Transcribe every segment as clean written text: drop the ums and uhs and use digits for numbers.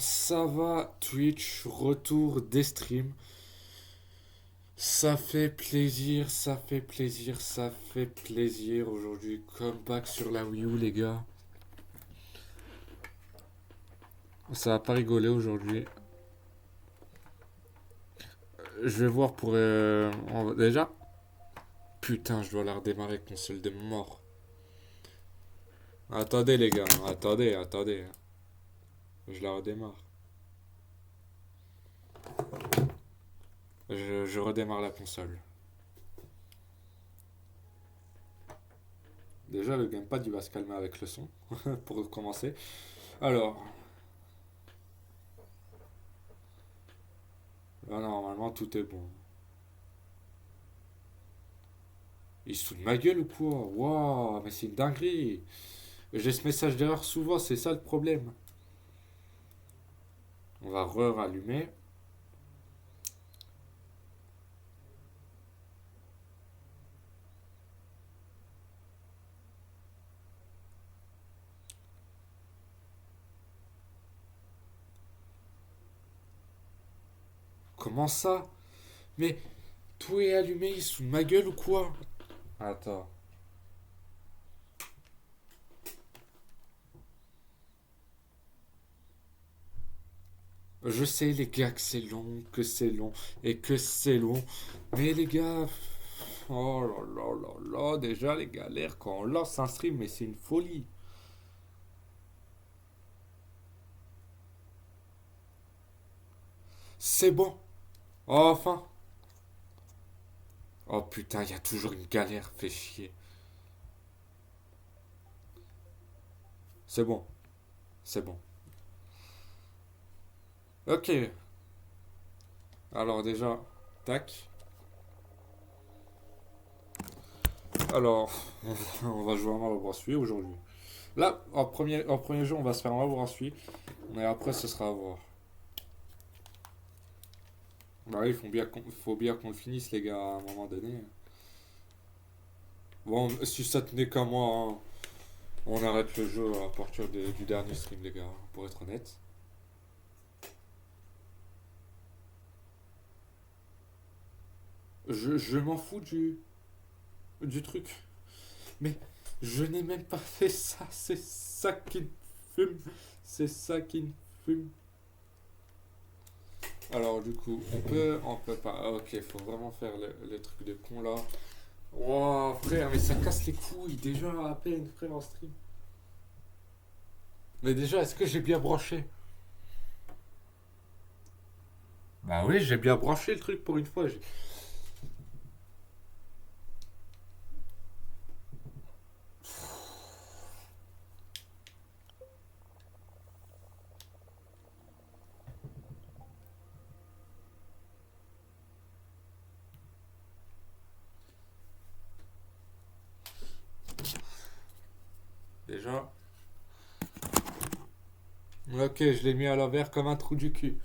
Ça va, Twitch, retour des streams. Ça fait plaisir, ça fait plaisir, ça fait plaisir. Aujourd'hui, comeback sur la Wii U, les gars. Ça va pas rigoler aujourd'hui. Je vais voir pour... Déjà, putain, je dois la redémarrer, console de mort. Attendez, les gars, attendez. Je la redémarre. Je redémarre la console. Déjà, le gamepad, il va se calmer avec le son, pour commencer. Alors, là, normalement, tout est bon. Il se fout de ma gueule ou quoi? Waouh, mais c'est une dinguerie. J'ai ce message d'erreur souvent, c'est ça le problème. On va re-rallumer. Comment ça? Mais tout est allumé, il se fout de ma gueule ou quoi? Attends. Je sais les gars que c'est long, que c'est long et que c'est long. Mais les gars, oh là là là là, déjà les galères quand on lance un stream, mais c'est une folie. C'est bon. Enfin. Oh putain, il y a toujours une galère, fait chier. C'est bon, c'est bon. Ok, alors déjà, tac. Alors, on va jouer à Mario Bros. Wii aujourd'hui. Là, en premier jeu, on va se faire un Mario Bros. Wii. Mais après, ce sera à voir. Bah oui, faut bien qu'on le finisse, les gars, à un moment donné. Bon, si ça tenait qu'à moi, hein, on arrête le jeu à partir du dernier stream, les gars, pour être honnête. Je m'en fous du truc. Mais je n'ai même pas fait ça. C'est ça qui me fume. C'est ça qui me fume. Alors du coup, on peut pas. Ah, ok, faut vraiment faire le truc de con là. Wow, frère, mais ça casse les couilles déjà à peine, frère, en stream. Mais déjà, est-ce que j'ai bien branché? Bah oui, j'ai bien branché le truc pour une fois. Déjà. Ok, je l'ai mis à l'envers comme un trou du cul.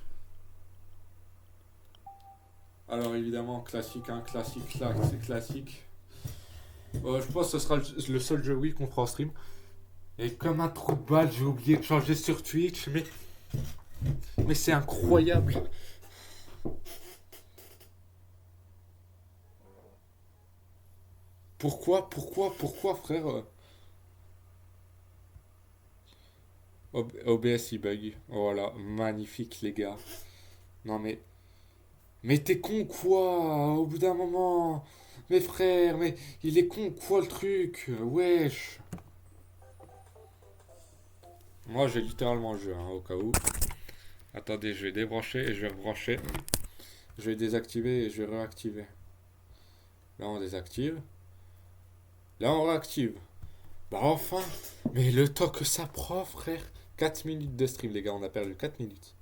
Alors évidemment, classique, hein, classique, c'est classique. Je pense que ce sera le seul jeu Wii qu'on fera en stream. Et comme un trou de balle, j'ai oublié de changer sur Twitch, mais c'est incroyable. Pourquoi, frère? OBS il bug. Voilà, magnifique les gars. Non mais t'es con quoi? Au bout d'un moment, mes frères, mais il est con quoi le truc? Wesh. Moi j'ai littéralement le jeu, hein, au cas où. Attendez, je vais débrancher et je vais rebrancher. Je vais désactiver et je vais réactiver. Là on désactive. Là on réactive. Bah enfin. Mais le temps que ça prend, frère. 4 minutes de stream, les gars, on a perdu 4 minutes.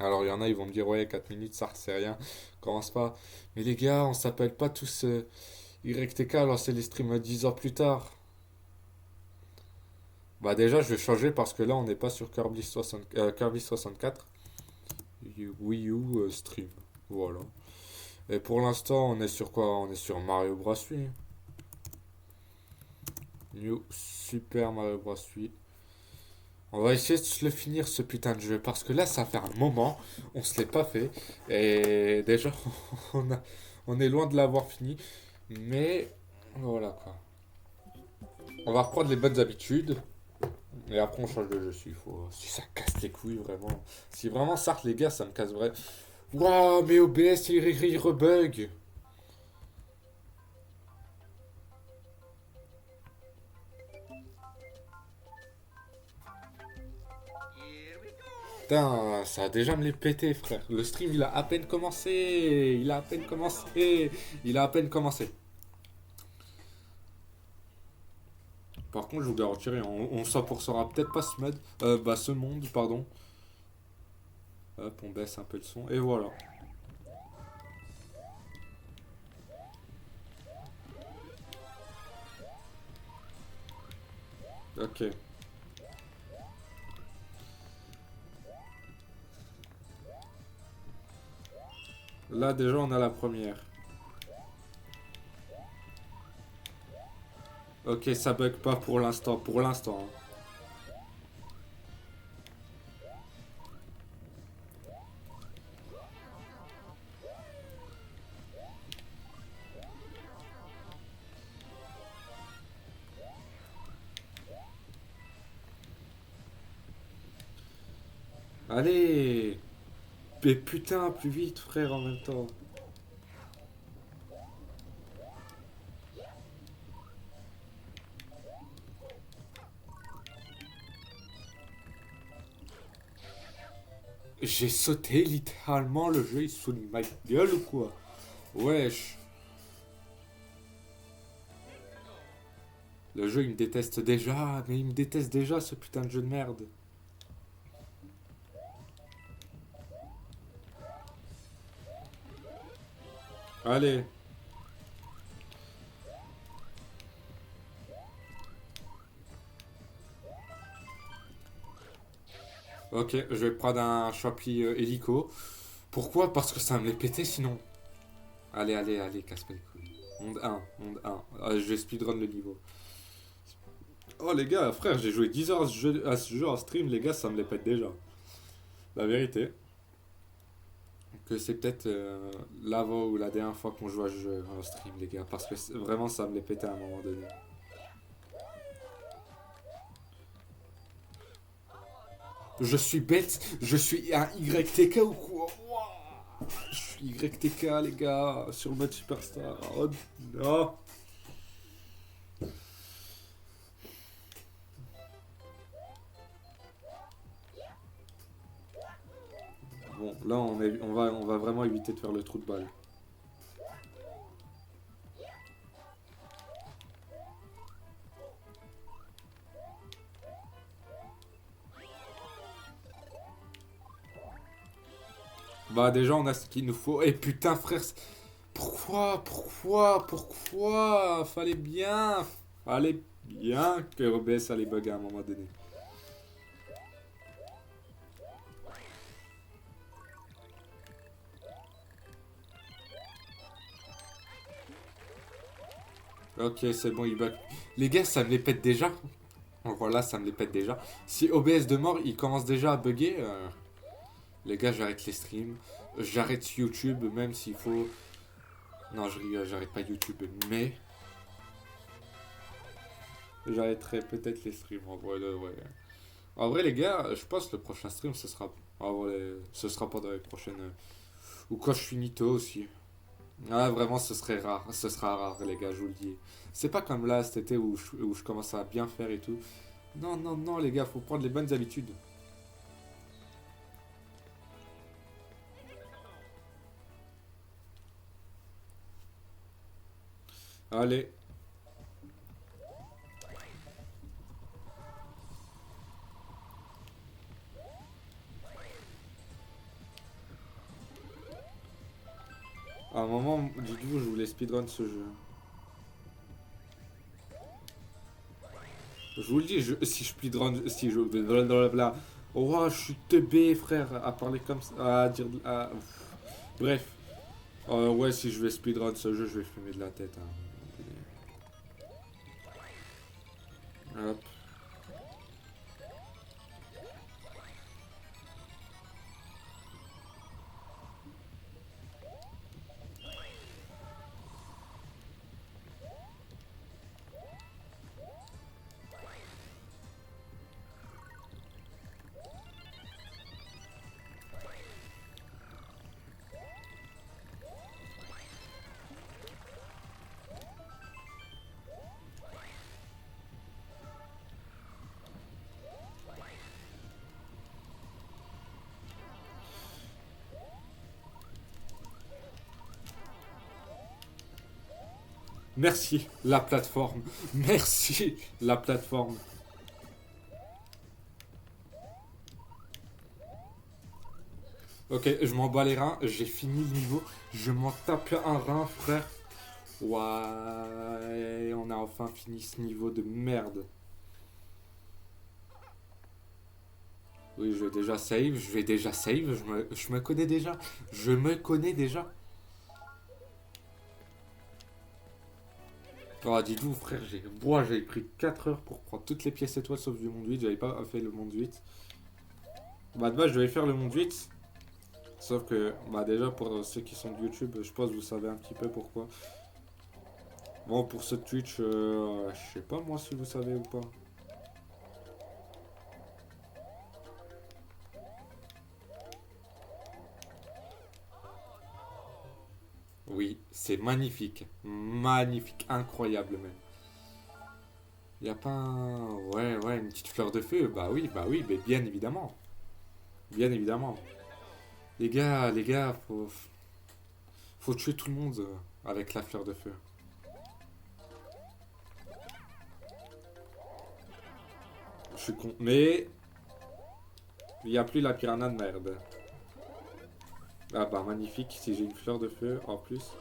Alors il y en a, ils vont me dire, ouais, 4 minutes, ça c'est rien. Commence pas. Mais les gars, on s'appelle pas tous YTK, alors c'est les streams 10 heures plus tard. Bah déjà, je vais changer parce que là, on n'est pas sur Kirby 64. Wii U stream. Voilà. Et pour l'instant, on est sur quoi? On est sur Mario Bros. Wii. New Super Mario Bros. Wii. On va essayer de se le finir ce putain de jeu parce que là ça fait un moment, on se l'est pas fait et déjà on a, on est loin de l'avoir fini, mais voilà quoi. On va reprendre les bonnes habitudes et après on change de jeu s'il faut. Si ça casse les couilles vraiment, si vraiment ça les gars ça me casse vraiment. Waouh mais OBS il rebug. Putain, ça a déjà me les pété, frère. Le stream, il a à peine commencé. Il a à peine commencé. Il a à peine commencé. Par contre, je vous garantis rien. On s'en pourcera peut-être pas ce mode. Bah, ce monde, pardon. Hop, on baisse un peu le son. Et voilà. Ok. Là, déjà, on a la première. Ok, ça bug pas pour l'instant. Pour l'instant, hein. Allez. Mais putain, plus vite, frère, en même temps. J'ai sauté littéralement, le jeu il se fout de ma gueule ou quoi? Wesh. Le jeu il me déteste déjà, mais il me déteste déjà ce putain de jeu de merde. Allez. Ok, je vais prendre un Champy hélico. Pourquoi? Parce que ça me les pétait sinon. Allez, allez, allez, casse pas les couilles. Monde 1, monde 1. Ah, je vais speedrun le niveau. Oh les gars, frère, j'ai joué 10 heures à ce jeu en stream, les gars, ça me les pète déjà. La vérité. Que c'est peut-être l'avant ou la dernière fois qu'on joue à ce jeu en stream, les gars. Parce que vraiment, ça me les pétait à un moment donné. Je suis bête, je suis un YTK ou quoi? Ouah, je suis YTK, les gars, sur le mode Superstar. Oh non! Bon, là, on va vraiment éviter de faire le trou de balle. Bah, déjà, on a ce qu'il nous faut. Et putain, frère, pourquoi? Fallait bien que OBS allait bugger à un moment donné. Ok, c'est bon, il bug. Les gars, ça me les pète déjà. Voilà, ça me les pète déjà. Si OBS de mort, il commence déjà à bugger, les gars, j'arrête les streams. J'arrête YouTube, même s'il faut. Non, je rigole, j'arrête pas YouTube, mais j'arrêterai peut-être les streams en vrai, ouais. En vrai, les gars, je pense que le prochain stream, ce sera. En vrai, ce sera pendant les prochaines. Ou quand je finis tôt aussi. Ah, vraiment, ce serait rare. Ce sera rare, les gars, je vous le dis. C'est pas comme là, cet été, où je commence à bien faire et tout. Non, non, non, les gars, faut prendre les bonnes habitudes. Allez. À un moment, dites-vous, je voulais speedrun ce jeu. Je vous le dis, si je speedrun, si je... Blablabla. Oh, je suis teubé, frère, à parler comme ça, à dire... Bref. Ouais, si je vais speedrun ce jeu, je vais fumer de la tête, hein. Hop. Merci, la plateforme. Merci, la plateforme. Ok, je m'en bats les reins. J'ai fini le niveau. Je m'en tape un rein, frère. Ouais, on a enfin fini ce niveau de merde. Oui, je vais déjà save, je me connais déjà. Je me connais déjà. Oh, dis-vous, frère, j'avais pris 4 heures pour prendre toutes les pièces étoiles sauf du monde 8. J'avais pas fait le monde 8. Bah, de base, je devais faire le monde 8. Sauf que, bah, déjà, pour ceux qui sont de YouTube, je pense que vous savez un petit peu pourquoi. Bon, pour ce Twitch, je sais pas moi si vous savez ou pas. Oui, c'est magnifique. Magnifique, incroyable même. Y a pas un... Ouais, ouais, une petite fleur de feu. Bah oui, mais bien évidemment. Bien évidemment. Les gars, faut tuer tout le monde avec la fleur de feu. Je suis con. Mais il n'y a plus la piranha de merde. Ah bah magnifique, si j'ai une fleur de feu en plus.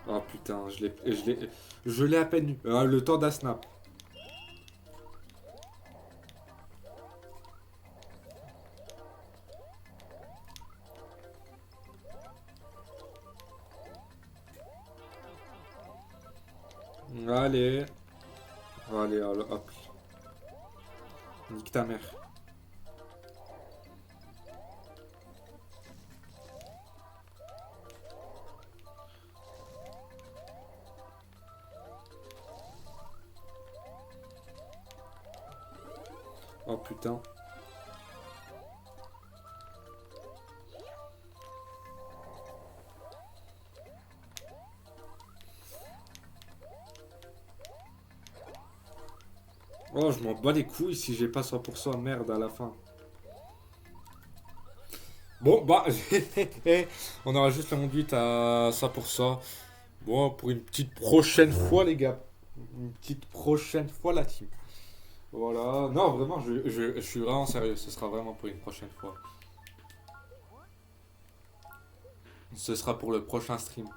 Oh putain, je l'ai à peine eu. Le temps d'un snap. Allez. Allez, hop. Nique ta mère. Oh putain. Oh, je m'en bats les couilles si j'ai pas 100% merde à la fin. Bon, bah, on aura juste la conduite à 100%. Bon, pour une petite prochaine fois, les gars. Une petite prochaine fois, la team. Voilà. Non, vraiment, je suis vraiment sérieux. Ce sera vraiment pour une prochaine fois. Ce sera pour le prochain stream.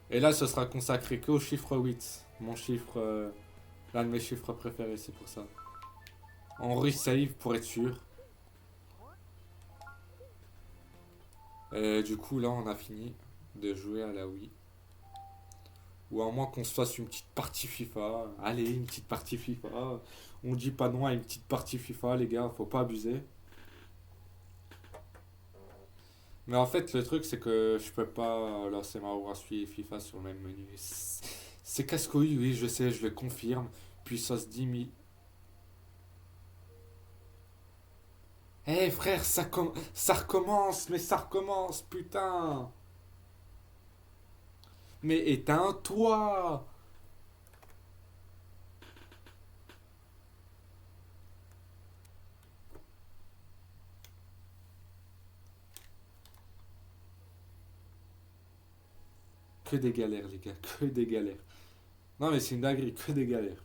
Et là, ce sera consacré qu'au chiffre 8. Mon chiffre, l'un de mes chiffres préférés, c'est pour ça. En resave pour être sûr. Du coup, là, on a fini de jouer à la Wii. Ou à moins qu'on se fasse une petite partie FIFA. Allez, une petite partie FIFA. On dit pas non à une petite partie FIFA, les gars, faut pas abuser. Mais en fait, le truc, c'est que je peux pas lancer ma Warcraft et FIFA sur le même menu. C'est casse-couille, oui, je sais, je le confirme. Puissance 10 000. Eh frère, ça recommence, mais ça recommence, putain. Mais éteins-toi. Que des galères, les gars, que des galères. Non, mais c'est une dinguerie, que des galères.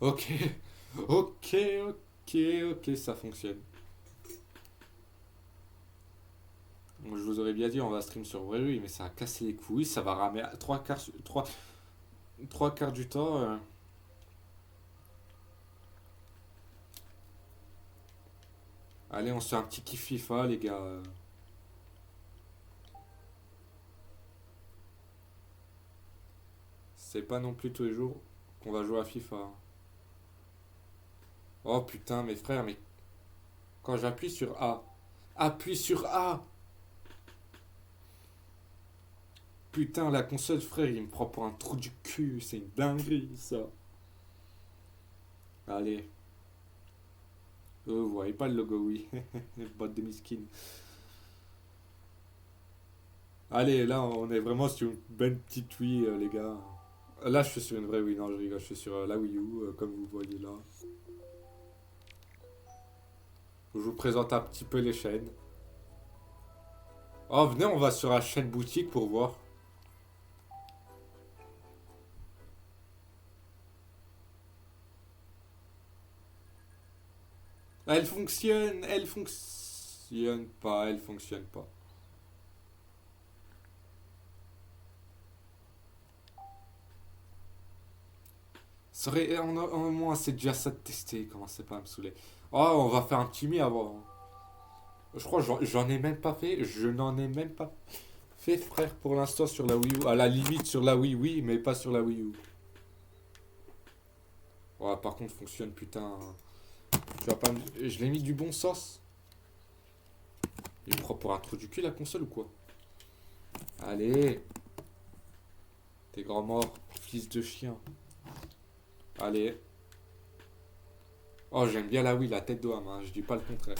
Ok, ok, ok, ok, ça fonctionne. Bon, je vous aurais bien dit, on va stream sur vrai, oui, mais ça a cassé les couilles, ça va ramer à trois quarts du temps. Allez, on se fait un petit kiff FIFA, les gars. C'est pas non plus tous les jours qu'on va jouer à FIFA. Oh putain, mes frères, mais quand j'appuie sur A, appuie sur A. Putain, la console, frère, il me prend pour un trou du cul. C'est une dinguerie, ça. Allez. Vous voyez pas le logo, oui. Bot de miskin. Allez, là, on est vraiment sur une belle petite oui, les gars. Là, je suis sur une vraie Wii. Non, je rigole. Je suis sur la Wii U, comme vous voyez là. Je vous présente un petit peu les chaînes. Oh, venez, on va sur la chaîne boutique pour voir. Elle fonctionne pas, elle fonctionne pas. Ça aurait, au moins, c'est déjà ça de tester, commencez pas à me saouler. Oh, on va faire un petit mi avant. Je crois que j'en ai même pas fait, je n'en ai même pas fait, frère, pour l'instant sur la Wii U. À la limite sur la Wii, oui, mais pas sur la Wii U. Ouais, par contre, fonctionne, putain. Tu vas pas me- Je l'ai mis du bon sens. Il me prend pour un trou du cul la console ou quoi? Allez, t'es grand mort, fils de chien. Allez. Oh, j'aime bien la Wii, la tête d'homme, hein, je dis pas le contraire.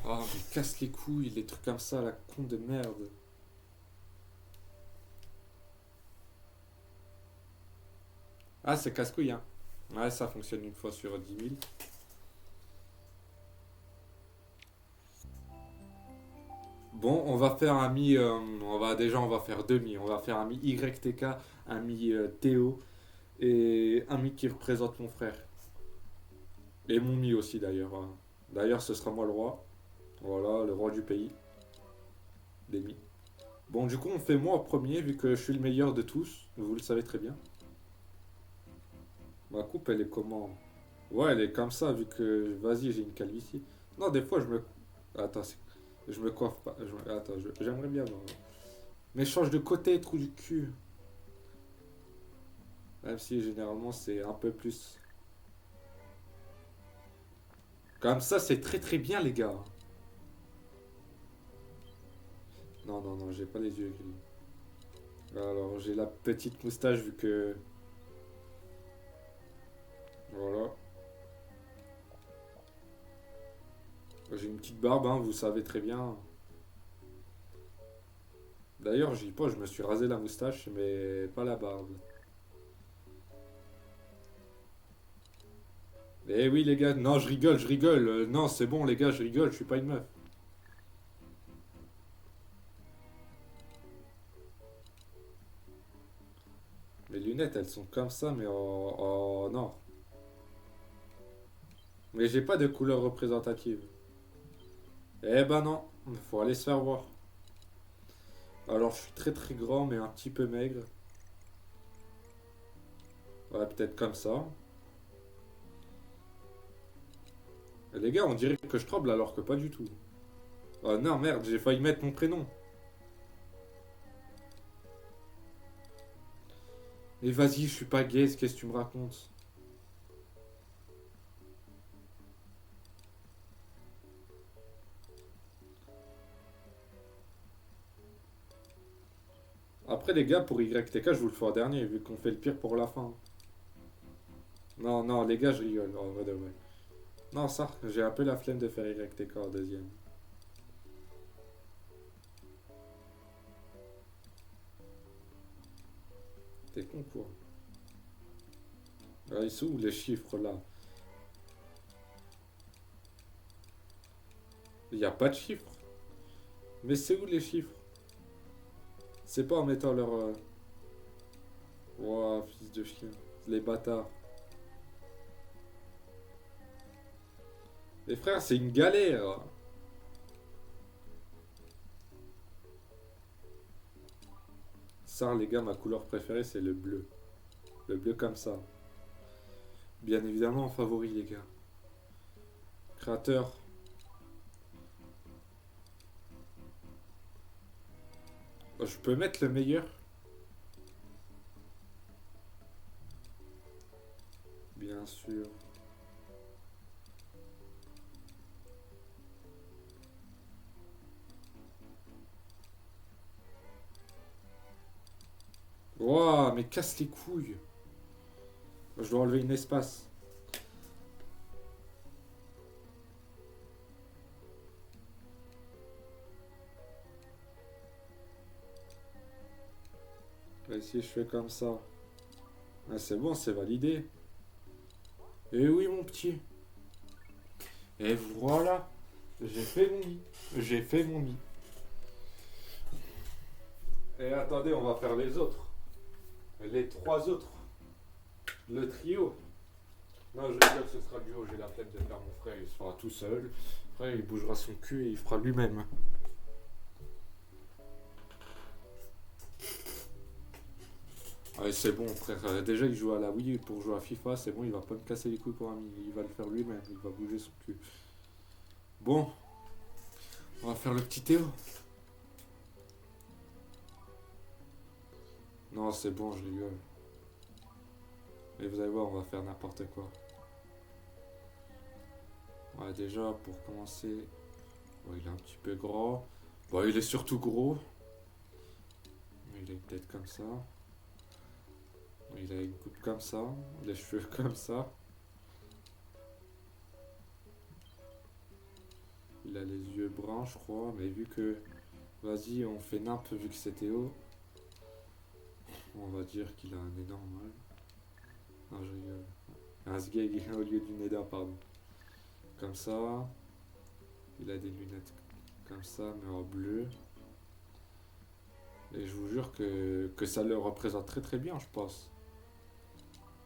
Oh, mais casse les couilles, les trucs comme ça, la con de merde. Ah, c'est casse-couille, hein. Ouais, ça fonctionne une fois sur 10 000. Bon, on va faire un mi. On va faire deux mi. On va faire un mi YTK, un mi Théo et un mi qui représente mon frère. Et mon mi aussi d'ailleurs, hein. D'ailleurs, ce sera moi le roi. Voilà, le roi du pays. Des mi. Bon, du coup, on fait moi en premier, vu que je suis le meilleur de tous. Vous le savez très bien. Ma coupe, elle est comment? Ouais, elle est comme ça, vu que. Vas-y, j'ai une calvitie. Non, des fois, je me. Attends, je me coiffe pas. Attends, j'aimerais bien. Moi. Mais change de côté, trou du cul. Même si généralement, c'est un peu plus. Comme ça, c'est très très bien, les gars. Non, non, non, j'ai pas les yeux gris. Alors, j'ai la petite moustache, vu que. Voilà. J'ai une petite barbe, hein, vous savez très bien. D'ailleurs, j'y pas, je me suis rasé la moustache, mais pas la barbe. Eh oui, les gars, non, je rigole, je rigole. Non, c'est bon, les gars, je rigole, je suis pas une meuf. Mes lunettes, elles sont comme ça, mais en or. Mais j'ai pas de couleur représentative. Eh ben non, faut aller se faire voir. Alors, je suis très très grand, mais un petit peu maigre. Ouais, peut-être comme ça. Les gars, on dirait que je tremble alors que pas du tout. Oh non, merde, j'ai failli mettre mon prénom. Mais vas-y, je suis pas gay, qu'est-ce que tu me racontes? Après, les gars, pour YTK, je vous le fais en dernier, vu qu'on fait le pire pour la fin. Non, non, les gars, je rigole, en vrai de vrai. Non, ça, j'ai un peu la flemme de faire YTK en deuxième. T'es con, quoi. Ah, ils sont où les chiffres, là? Il n'y a pas de chiffres. Mais c'est où les chiffres? C'est pas en mettant leur... Ouah, fils de chien. Les bâtards. Les frères, c'est une galère. Ça, les gars, ma couleur préférée, c'est le bleu. Le bleu comme ça. Bien évidemment, en favori, les gars. Créateur. Oh, je peux mettre le meilleur? Bien sûr. Ouah, mais casse les couilles. Je dois enlever une espace. Et si je fais comme ça. Ah, c'est bon, c'est validé. Et oui, mon petit. Et voilà. J'ai fait mon lit. J'ai fait mon lit. Et attendez, on va faire les autres. Les trois autres. Le trio. Non, je rigole, ce sera duo. J'ai la flemme de faire mon frère. Il se fera tout seul. Après, il bougera son cul et il fera lui-même. Ouais, c'est bon, frère. Déjà, il joue à la Wii pour jouer à FIFA. C'est bon, il va pas me casser les couilles pour un. Il va le faire lui-même. Il va bouger son cul. Bon, on va faire le petit Théo. Non, c'est bon, je rigole. Et vous allez voir, on va faire n'importe quoi. Ouais, déjà, pour commencer, bon, il est un petit peu gros. Bon, il est surtout gros. Il est peut-être comme ça. Il a une coupe comme ça. Les cheveux comme ça. Il a les yeux bruns, je crois. Mais vu que... Vas-y, on fait nimp vu que c'est Théo. On va dire qu'il a un nez normal. Non, je rigole. Un sgeg au lieu du nez d'un, pardon. Comme ça. Il a des lunettes comme ça, mais en bleu. Et je vous jure que ça le représente très très bien, je pense.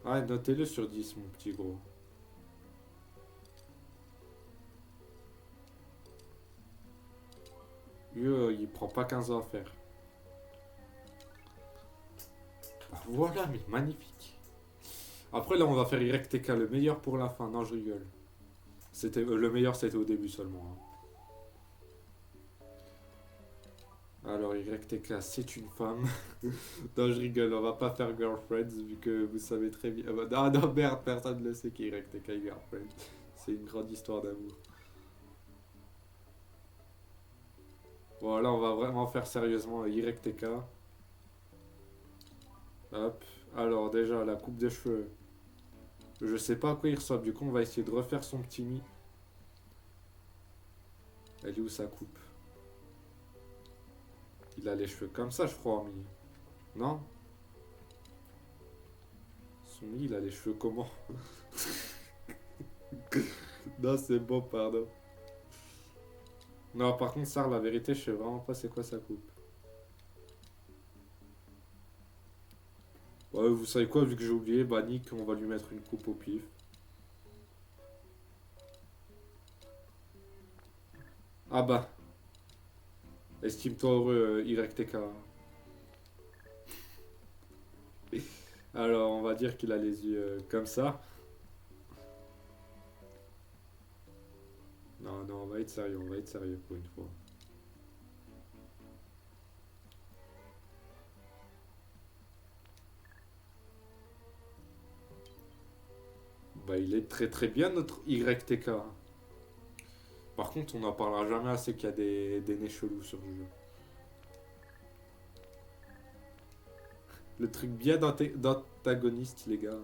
Ah, notez-le sur 10, mon petit gros. Lui, il prend pas 15 ans à faire. Ah, voilà, mais magnifique. Après, là, on va faire YTK, le meilleur pour la fin. Non, je rigole. C'était, le meilleur, c'était au début seulement, hein. Alors, YTK, c'est une femme. Non, je rigole, on va pas faire Girlfriends, vu que vous savez très bien. Ah non, merde, personne ne le sait qui est YTK et Girlfriends. C'est une grande histoire d'amour. Bon, là, on va vraiment faire sérieusement YTK. Hop. Alors, déjà, la coupe de cheveux. Je sais pas à quoi il ressemble. Du coup, on va essayer de refaire son petit mi. Elle est où sa coupe? Il a les cheveux comme ça, je crois, mi. Non? Son mi, il a les cheveux comment? Non, c'est bon, pardon. Non, par contre, ça, la vérité, je sais vraiment pas c'est quoi sa coupe. Ouais, vous savez quoi, vu que j'ai oublié, bah Nick, on va lui mettre une coupe au pif. Ah bah, estime-toi heureux, YTK. Alors, on va dire qu'il a les yeux comme ça. Non, non, on va être sérieux, on va être sérieux pour une fois. Bah, il est très très bien notre YTK. Par contre, on n'en parlera jamais assez qu'il y a des nez chelous sur le jeu. Le truc bien d'antagoniste, les gars.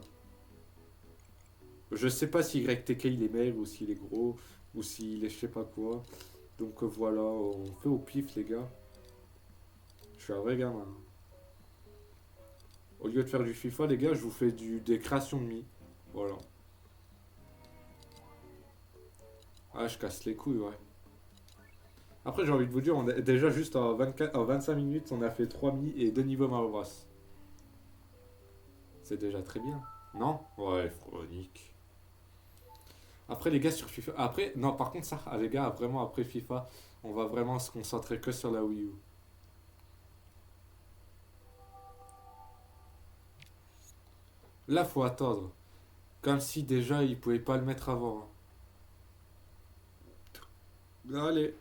Je sais pas si YTK il est maigre ou s'il est gros ou s'il est je sais pas quoi. Donc voilà, on fait au pif, les gars. Je suis un vrai gamin. Au lieu de faire du FIFA, les gars, je vous fais des créations de mi. Voilà. Ah, je casse les couilles, ouais. Après, j'ai envie de vous dire, on a, déjà juste en 24, en 25 minutes, on a fait 3 mi et 2 niveaux Mario Bros. C'est déjà très bien. Non? Ouais, chronique. Après, les gars, sur FIFA. Après, non, par contre, ça, les gars, vraiment, après FIFA, on va vraiment se concentrer que sur la Wii U. Là, faut attendre. Comme si déjà, ils pouvaient pas le mettre avant, hein. Allez.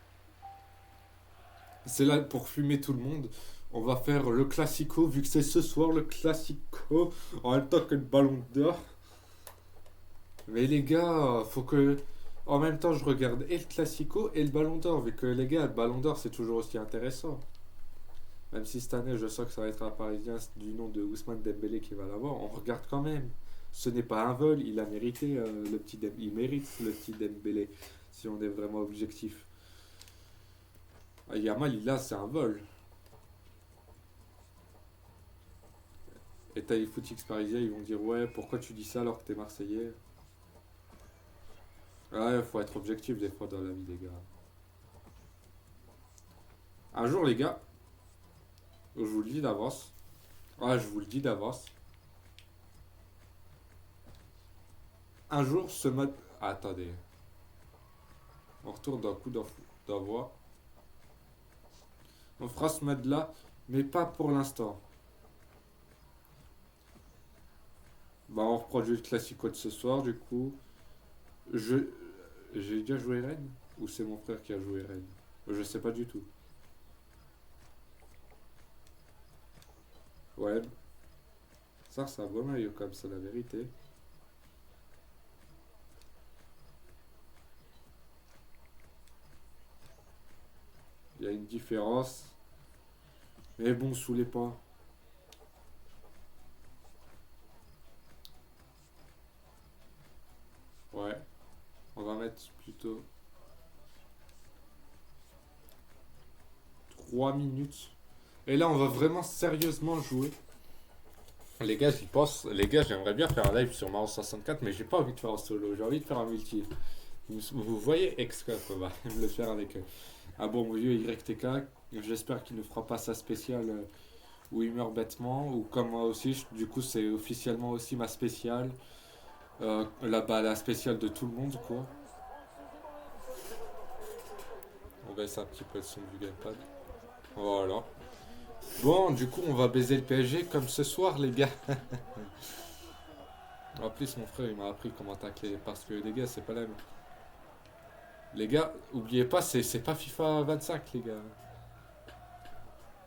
C'est là pour fumer tout le monde. On va faire le classico, vu que c'est ce soir le classico, en même temps que le ballon d'or. Mais les gars, faut que. En même temps, je regarde et le classico et le ballon d'or, vu que les gars, le ballon d'or c'est toujours aussi intéressant. Même si cette année, je sens que ça va être un Parisien du nom de Ousmane Dembélé qui va l'avoir, on regarde quand même. Ce n'est pas un vol, il a mérité le petit il mérite le petit Dembélé, si on est vraiment objectif. Ah, Yamal, il a, c'est un vol. Et t'as les footix parisiens, ils vont dire ouais, pourquoi tu dis ça alors que t'es Marseillais? Ouais, faut être objectif des fois dans la vie, les gars. Un jour, les gars, je vous le dis d'avance. Ouais, je vous le dis d'avance. Un jour, ce mode. Ah, attendez. On retourne d'un coup d'envoi. On fera ce mode là, mais pas pour l'instant. Bah, on reproduit le classico de ce soir, du coup. Je. J'ai déjà joué Rennes? Ou c'est mon frère qui a joué Rennes? Je sais pas du tout. Ouais. Ça, c'est un bon maillot, comme c'est la vérité. Il y a une différence. Mais bon, saoulez pas. Ouais. On va mettre plutôt 3 minutes. Et là, on va vraiment sérieusement jouer. Les gars, j'y pense. Les gars, j'aimerais bien faire un live sur Mario 64, mais j'ai pas envie de faire un solo. J'ai envie de faire un multi. Vous voyez Excaf, on va le faire avec un bon vieux YTK. J'espère qu'il ne fera pas sa spéciale où il meurt bêtement. Ou comme moi aussi, du coup, c'est officiellement aussi ma spéciale. Là-bas, la spéciale de tout le monde, quoi. On baisse un petit peu le son du gamepad. Voilà. Bon, du coup, on va baiser le PSG comme ce soir, les gars. En plus, mon frère, il m'a appris comment tacler. Parce que les gars, c'est pas la même. Les gars, oubliez pas, c'est pas FIFA 25, les gars.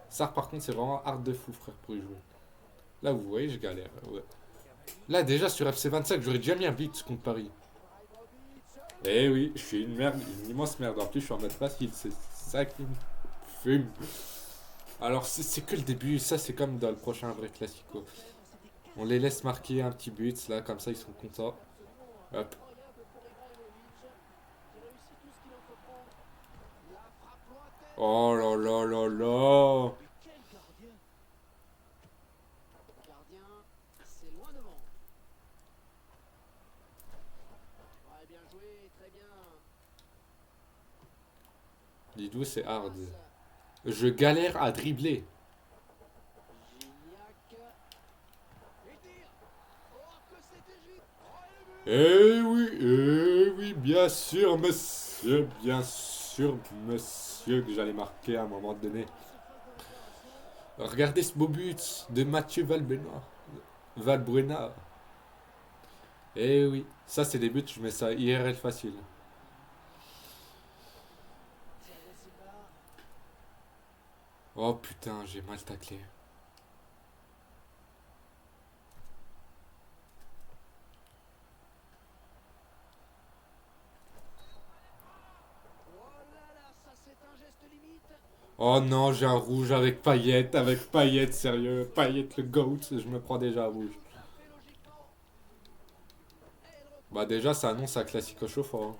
Ça, par contre, c'est vraiment hard de fou, frère, pour y jouer. Là, vous voyez, je galère. Ouais. Là, déjà, sur FC25, j'aurais déjà mis un beat contre Paris. Eh oui, je suis une merde, une immense merde. En plus, je suis en mode facile. C'est ça qui me fume. Alors, c'est que le début. Ça, c'est comme dans le prochain vrai classico. On les laisse marquer un petit but, là, comme ça, ils sont contents. Hop. Oh là là là là. Didou, c'est hard. Je galère à dribbler. Eh oui, bien sûr, monsieur, que j'allais marquer à un moment donné. Regardez ce beau but de Mathieu Valbuena. Eh oui, ça c'est des buts, je mets ça IRL facile. Oh putain, j'ai mal taclé. Oh non, j'ai un rouge avec Payet, sérieux. Payet le GOAT, je me prends déjà un rouge. Bah déjà, ça annonce un classique chauffant. Hein.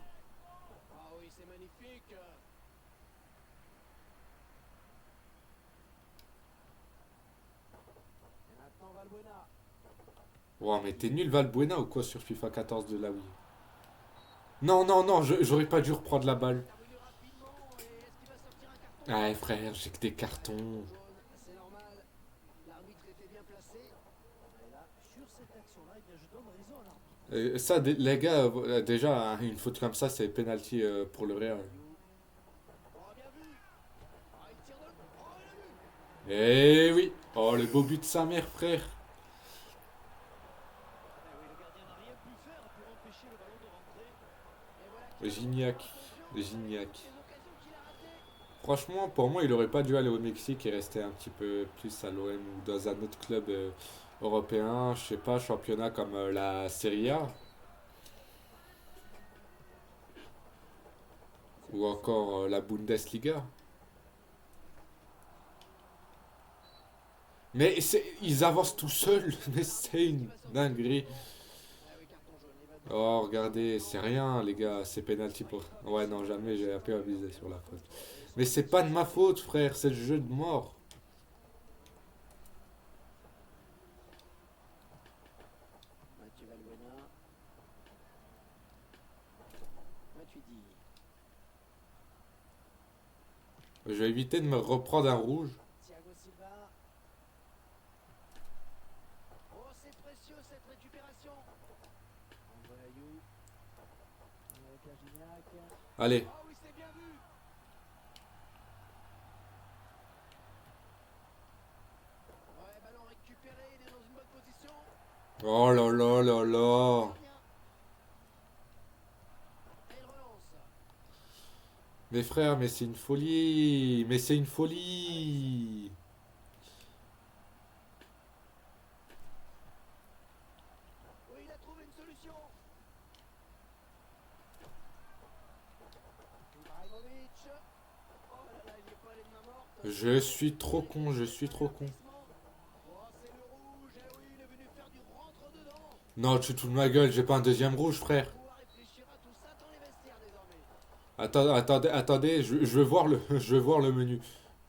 Oh, mais t'es nul Valbuena ou quoi sur FIFA 14 de la Wii? Non, non, non, j'aurais pas dû reprendre la balle. Ah frère, j'ai que des cartons. Ça, les gars, déjà, hein, une faute comme ça, c'est penalty pour le Real. Eh oui. Oh, le beau but de sa mère, frère. Gignac. Gignac. Franchement, pour moi, il aurait pas dû aller au Mexique et rester un petit peu plus à l'OM ou dans un autre club européen, je sais pas, championnat comme la Serie A ou encore la Bundesliga. Mais ils avancent tout seuls, mais c'est une dinguerie. Oh, regardez, c'est rien, les gars, c'est penalty pour. Ouais, non, jamais, j'ai un peu abusé sur la faute. Mais c'est pas de ma faute, frère, c'est le jeu de mort. Je vais éviter de me reprendre un rouge. Thiago Silva. Oh, c'est précieux cette récupération. André Ayou. Avec Gignac. Allez. Oh oui, c'est bien vu. Ouais, ballon récupéré, il est dans une bonne position. Oh là là là là. Gardien. Et il relance. Mes frères, mais c'est une folie. Mais c'est une folie. Oui, il a trouvé une solution. Ibrahimovic. Oh là là, il n'y est pas les mains mortes. Je suis trop con, je suis trop con. Oh, c'est le rouge. Eh oui, il est venu faire du rentre-dedans. Non, tu te fous de ma gueule, j'ai pas un deuxième rouge, On va frère. pouvoir réfléchir à tout ça dans les vestiaires désormais. Attendez, je veux voir le, je veux voir le menu.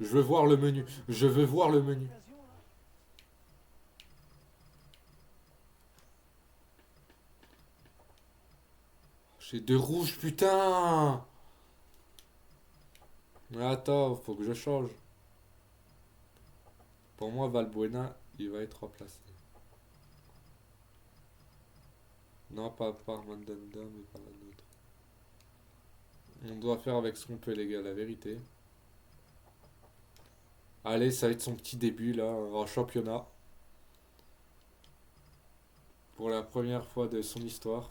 Je veux voir le menu. Je veux voir le menu. Occasion là. J'ai deux rouges, putain. Mais attends, faut que je change. Pour moi, Valbuena, il va être remplacé. Non, pas par Mandanda, mais par un autre. On doit faire avec ce qu'on peut, les gars, la vérité. Allez, ça va être son petit début, là, en championnat. Pour la première fois de son histoire.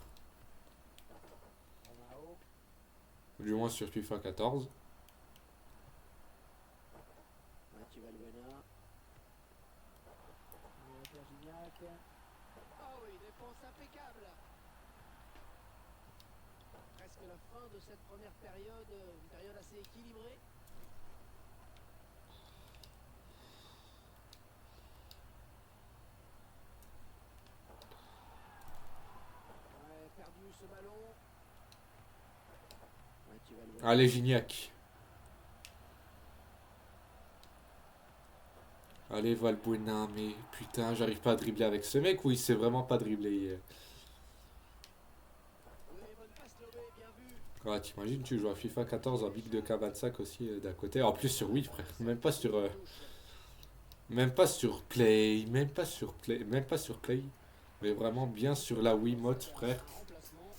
Romao. Du moins sur FIFA 14. Mathieu Valbuena. Avec Gignac. Ah oui, défense impeccable. Presque la fin de cette première période, une période assez équilibrée. Ouais, perdu ce ballon. Mathieu Valbuena. Allez, Gignac. Allez, Valbuena, mais putain, j'arrive pas à dribbler avec ce mec ou il sait vraiment pas dribbler hier. Oui, bonne passe lobée, bien vu. Ah, t'imagines, tu joues à FIFA 14 en Big de K25 aussi d'un côté. En plus sur Wii, frère. Touche. Même pas sur Play. Même pas sur Play. Même pas sur Play. Mais vraiment bien sur la Wii mode, frère. Un remplacement.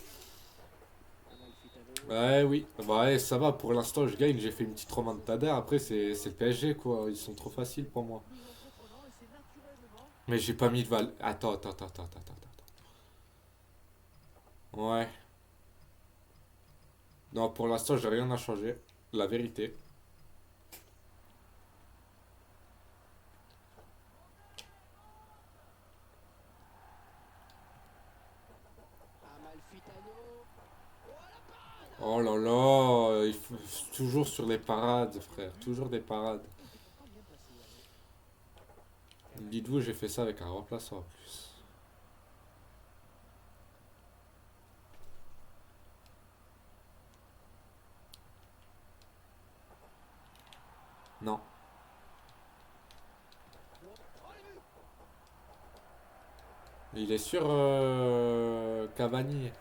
Amalfitano. Ouais, oui. Ouais, ça va. Pour l'instant, je gagne. J'ai fait une petite remontada. Après, c'est le PSG, quoi. Ils sont trop faciles pour moi. Plus entreprenant et c'est naturellement. Mais j'ai pas mis de val. Attends. Ouais. Non, pour l'instant, j'ai rien à changer. La vérité. Amalfitano. Oh la panne. Oh là là. Toujours sur les parades, frère. Toujours des parades. C'est pourtant bien passé, allez. Dites-vous, j'ai fait ça avec un remplaçant en plus. Non. Oh, les buts. Il est sur Cavani.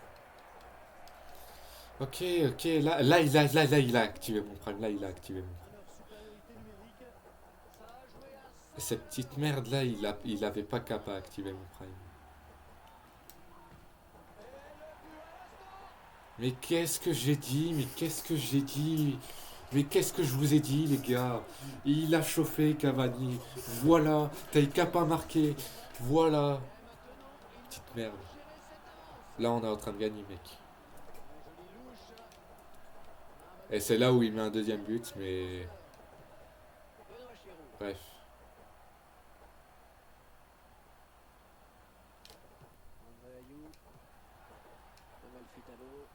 Ok, là, il a activé mon prime. Là, il a activé mon prime. À leur supériorité numérique. Ça a joué à Et 5. cette petite merde là, il avait pas qu'à pas activer mon prime. Et le but à l'instant. Mais qu'est-ce que j'ai dit? Mais qu'est-ce que j'ai dit? Mais qu'est-ce que je vous ai dit, les gars? Il a chauffé Cavani. Voilà, t'as qu'à pas marquer. Voilà. Et maintenant, il va Petite merde. falloir gérer cette avance. Là, on est en train de gagner, mec. Un joli louche. Un Et ballon c'est là où il perdu. met un deuxième but, Un mais défenseur. Benoît Chéroux. bref. André Ayou. Amalfitano.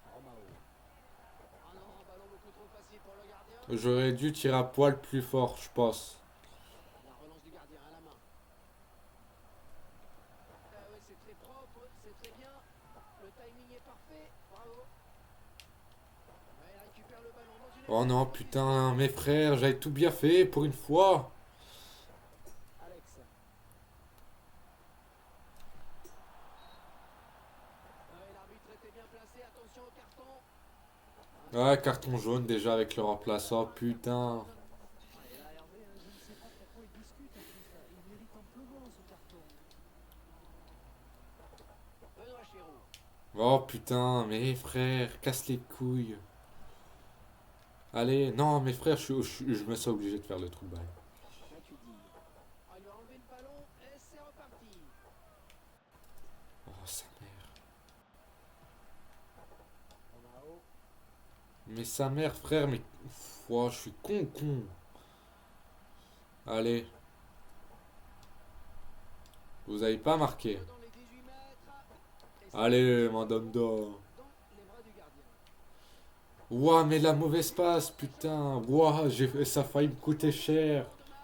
Romao. Ah non, un ballon beaucoup trop facile pour le gardien. J'aurais dû tirer à poil plus fort, je pense. La relance du gardien à la main. Ah ouais, c'est très propre, c'est très bien. Le timing est parfait. Bravo. Ouais, il récupère le ballon dans une Oh non, excellente position. putain, mes frères, j'avais tout bien fait pour une fois. Alex. Ouais, l'arbitre était bien placé. Attention au carton. Ouais, carton jaune déjà avec le remplaçant, putain. Et là, Hervé, je ne sais pas pourquoi il discute en plus là. Il mérite amplement ce carton. Benoît Chéroux. Oh putain, mais frère, casse les couilles. Allez, non, mais frère, je me sens obligé de faire le trou de balle. Matuidi. Ah, il va enlever le ballon et c'est reparti. Oh, sa mère. Romao. Mais sa mère, frère, mais. Oh, je suis con. Allez, vous avez pas marqué. Dans les 18 mètres. Et c'est Allez, Mandanda. dans les bras du gardien. Ouah, mais la mauvaise passe, putain. Ouah, ça a failli me coûter cher. Fort dommage.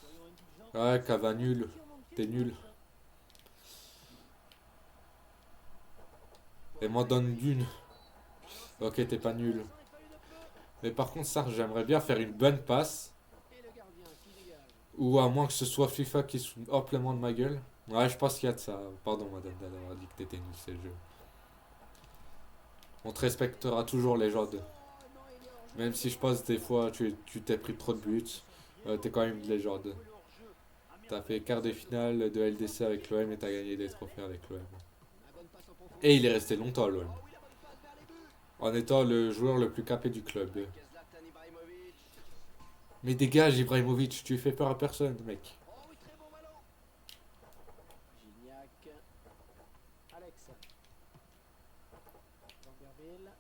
Soyons indulgents. Ouais, C'est Cava le dernier nul. tir manqué T'es du nul. match. Et m'en donne d'une. Un lancer Ok, t'es pas franc, nul. s'en est fallu de peu. Mais par contre, ça, j'aimerais bien faire une bonne passe. Et le gardien qui dégage. Ou à moins que ce soit FIFA qui se fout amplement de ma gueule. Ouais, je pense qu'il y a de ça. Pardon, madame, d'avoir dit que t'étais nul, c'est le jeu. On te respectera toujours, légende. Oh non, il est hors jeu. Même si je pense des fois tu t'es pris trop de buts. T'es quand même une légende. T'as fait quart de finale de LDC avec l'OM et t'as gagné des trophées avec l'OM. La bonne passe en profondeur. Et il est resté longtemps à l'OM. Oh oui, la bonne passe vers les buts. En étant le joueur le plus capé du club. Avec Zlatan Ibrahimovic. Mais dégage Ibrahimovic, tu fais peur à personne, mec. Oh oui, très bon ballon. Gignac. Alex. Vanderville.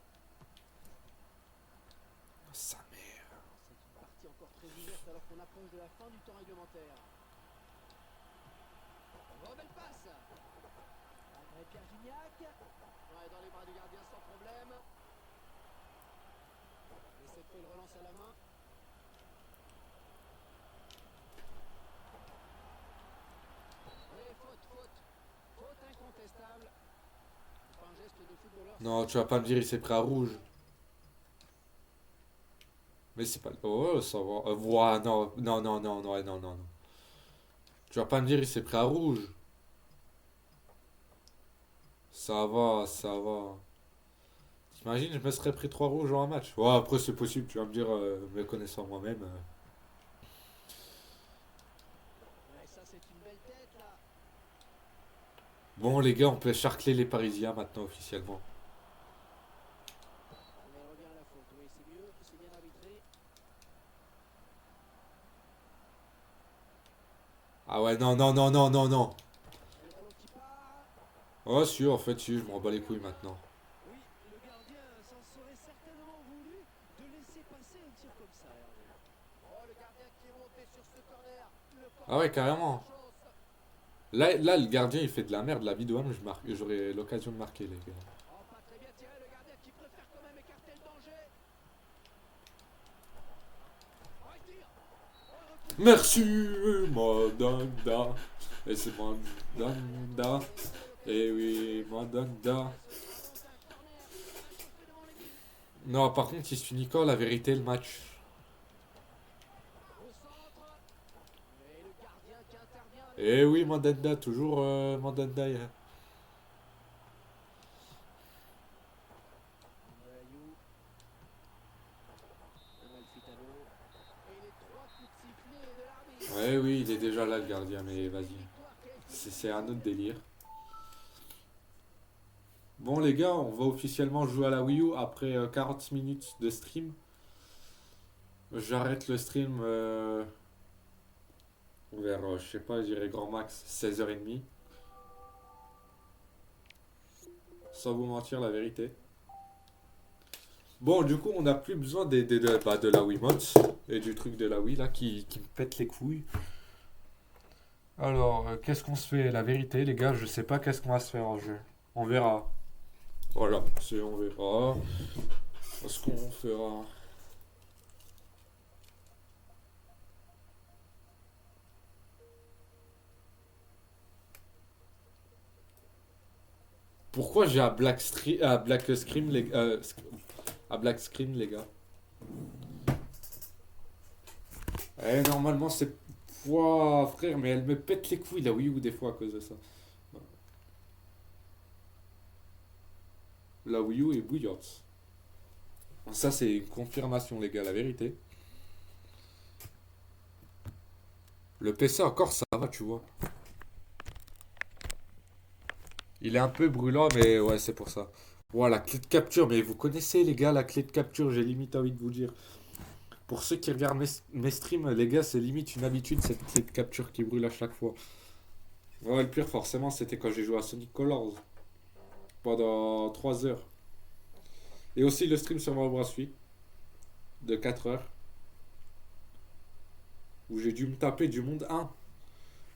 Sa mère. C'est une partie encore très ouverte alors qu'on approche de la fin du temps réglementaire. Oh, belle passe. André Pierre Gignac. Ouais, dans les bras du gardien sans problème. Et cette fois, il relance à la main. Et faute. Faute incontestable. C'est pas un geste de footballeur. Non, tu vas pas me dire il s'est pris à rouge. Mais c'est pas. Oh, ça va. Ouah, non. Tu vas pas me dire il s'est pris à rouge. Ça va. T'imagines, je me serais pris 3 rouges en un match. Ouais, après c'est possible, tu vas me dire, me connaissant moi-même. Ouais, ça, c'est une belle tête là. Bon les gars, on peut charcler les Parisiens maintenant officiellement. Mais il revient à la faute. Oui, c'est mieux. C'est bien arbitré. Ah ouais, non. Et le ballon qui part. Oh si, en fait, si, je m'en bats les couilles maintenant. Oui, le gardien s'en serait certainement voulu de laisser passer un tir comme ça, Hervé. Oh, le gardien qui est monté sur ce corner. Le Ah ouais, corner, carrément. chance. Là, le gardien, il fait de la merde. La vie de Homme, j'aurai l'occasion de marquer, les gars. Oh, pas très bien tiré, le gardien qui préfère quand même écarter le danger. Oh, il tire. Oh, il recule. Merci, Mandanda. Et c'est Mandanda. Et oui, Mandanda. Se retenter un corner un petit peu devant les buts. Non, par contre, il se finit quand la vérité, le match? Au centre. Et le gardien qui intervient avec Eh oui, Mandanda, toujours Mandanda. André Ayou. Amalfitano. Et les trois coups de sifflet de l'arbitre. Ouais, oui, il est déjà là, le gardien, mais C'est vas-y. une victoire qui a été C'est un autre décisive. délire. Bon, les gars, on va officiellement jouer à la Wii U après 40 minutes de stream. J'arrête le stream vers, je sais pas, je dirais grand max 16h30. Sans vous mentir, la vérité. Bon, du coup, on n'a plus besoin de la Wiimote et du truc de la Wii là qui me pète les couilles. Alors, qu'est-ce qu'on se fait? La vérité, les gars, je sais pas qu'est-ce qu'on va se faire en jeu. On verra. Voilà, on verra. Ce qu'on fera. Pourquoi j'ai à Black Scream, à Black Screen, les gars? Normalement, c'est. Ouah, frère, mais elle me pète les couilles la Wii U des fois à cause de ça. La Wii U est bouillante. Ça, c'est une confirmation, les gars, la vérité. Le PC, encore, ça va, tu vois. Il est un peu brûlant, mais ouais, c'est pour ça. Voilà, la clé de capture, mais vous connaissez, les gars, la clé de capture, j'ai limite envie de vous dire. Pour ceux qui regardent mes streams, les gars, c'est limite une habitude, cette clé de capture qui brûle à chaque fois. Ouais, le pire, forcément, c'était quand j'ai joué à Sonic Colors pendant 3 heures. Et aussi le stream sur Mario Bros. Wii de 4 heures, où j'ai dû me taper du monde 1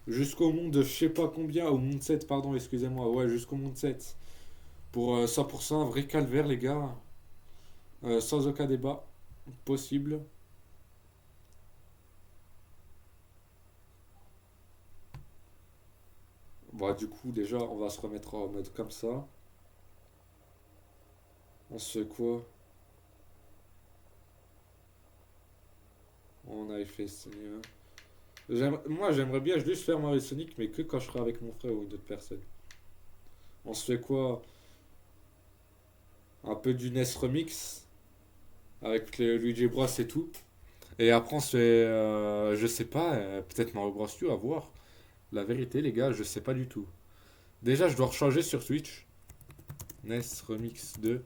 jusqu'au monde je sais pas combien, au monde 7, pardon, excusez-moi, ouais, jusqu'au monde 7. Pour 100% un vrai calvaire, les gars. Sans aucun débat possible. Bon, du coup, déjà, on va se remettre en mode comme ça. On se fait quoi? On a fait Sonic. Moi, j'aimerais bien juste faire Mario Sonic, mais que quand je serai avec mon frère ou une autre personne. On se fait quoi? Un peu du NES Remix, avec le Luigi Bros et tout. Et après, on se fait, je sais pas, peut-être Mario Bros U, à voir. La vérité, les gars, je sais pas du tout. Déjà, je dois rechanger sur Twitch. NES Remix 2.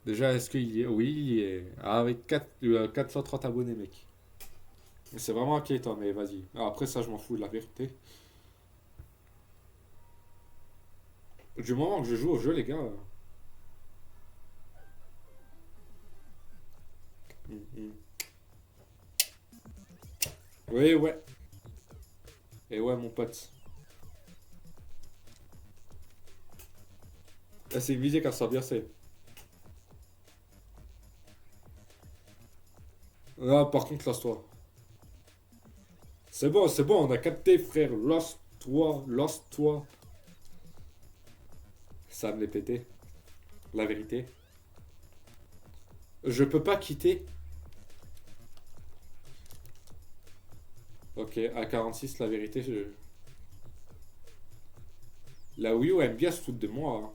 Déjà, est-ce qu'il y est? Oui, il y est. Ah, avec 430 abonnés, mec. C'est vraiment inquiétant, mais vas-y. Après, ça, je m'en fous de la vérité. Du moment que je joue au jeu, les gars. Mm. Oui, ouais. Et ouais, mon pote. Ah, c'est une musique à s'ambiancer. Ah, par contre, lance-toi. C'est bon, on a capté, frère. Lance-toi, lance-toi. Ça me l'est pété. La vérité. Je peux pas quitter. Ok, à 46, la vérité, la Wii U aime bien se foutre de moi, hein.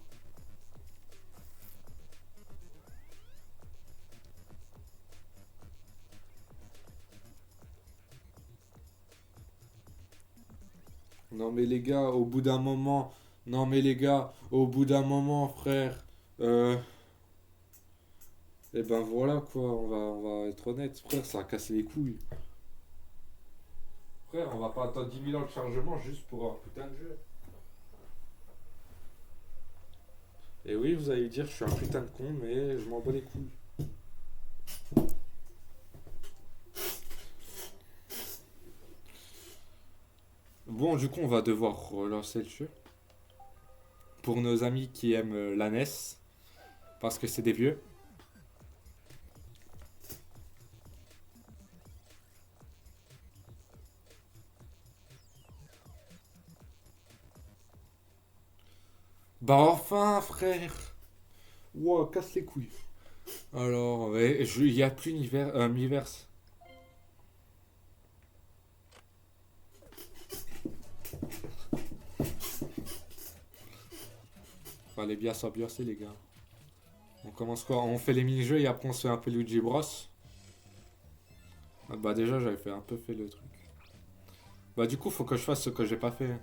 Non mais les gars, au bout d'un moment... Non mais les gars, au bout d'un moment, frère... Euh... Eh ben voilà quoi, on va être honnête, frère, ça a cassé les couilles. Frère, on va pas attendre 10 000 ans de chargement juste pour un putain de jeu. Et oui, vous allez dire, je suis un putain de con, mais je m'en bats les couilles. Bon, du coup, on va devoir relancer le jeu. Pour nos amis qui aiment la NES, parce que c'est des vieux. Bah enfin, frère. Ouah, casse les couilles. Alors, ouais, il y a plus Miiverse. Fallait bien s'ambiancer, les gars. On commence quoi? On fait les mini-jeux et après on se fait un peu Luigi Bros. Ah, bah déjà, j'avais fait un peu fait le truc. Bah du coup, faut que je fasse ce que j'ai pas fait.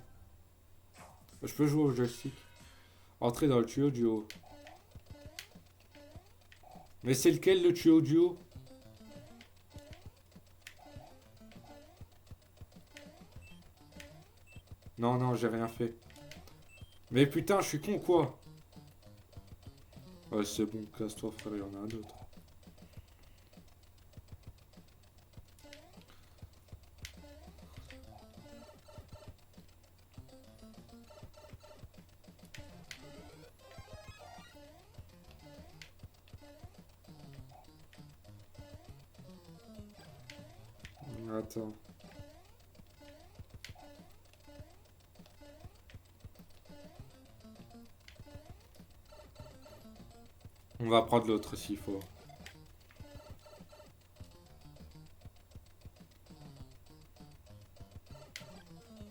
Je peux jouer au joystick. Entrer dans le tuyau du haut. Mais c'est lequel le tuyau du haut? Non, non, j'ai rien fait. Mais putain, je suis con quoi? Ouais, c'est bon, casse-toi frère, il y en a un autre. Attends. On va prendre l'autre s'il faut.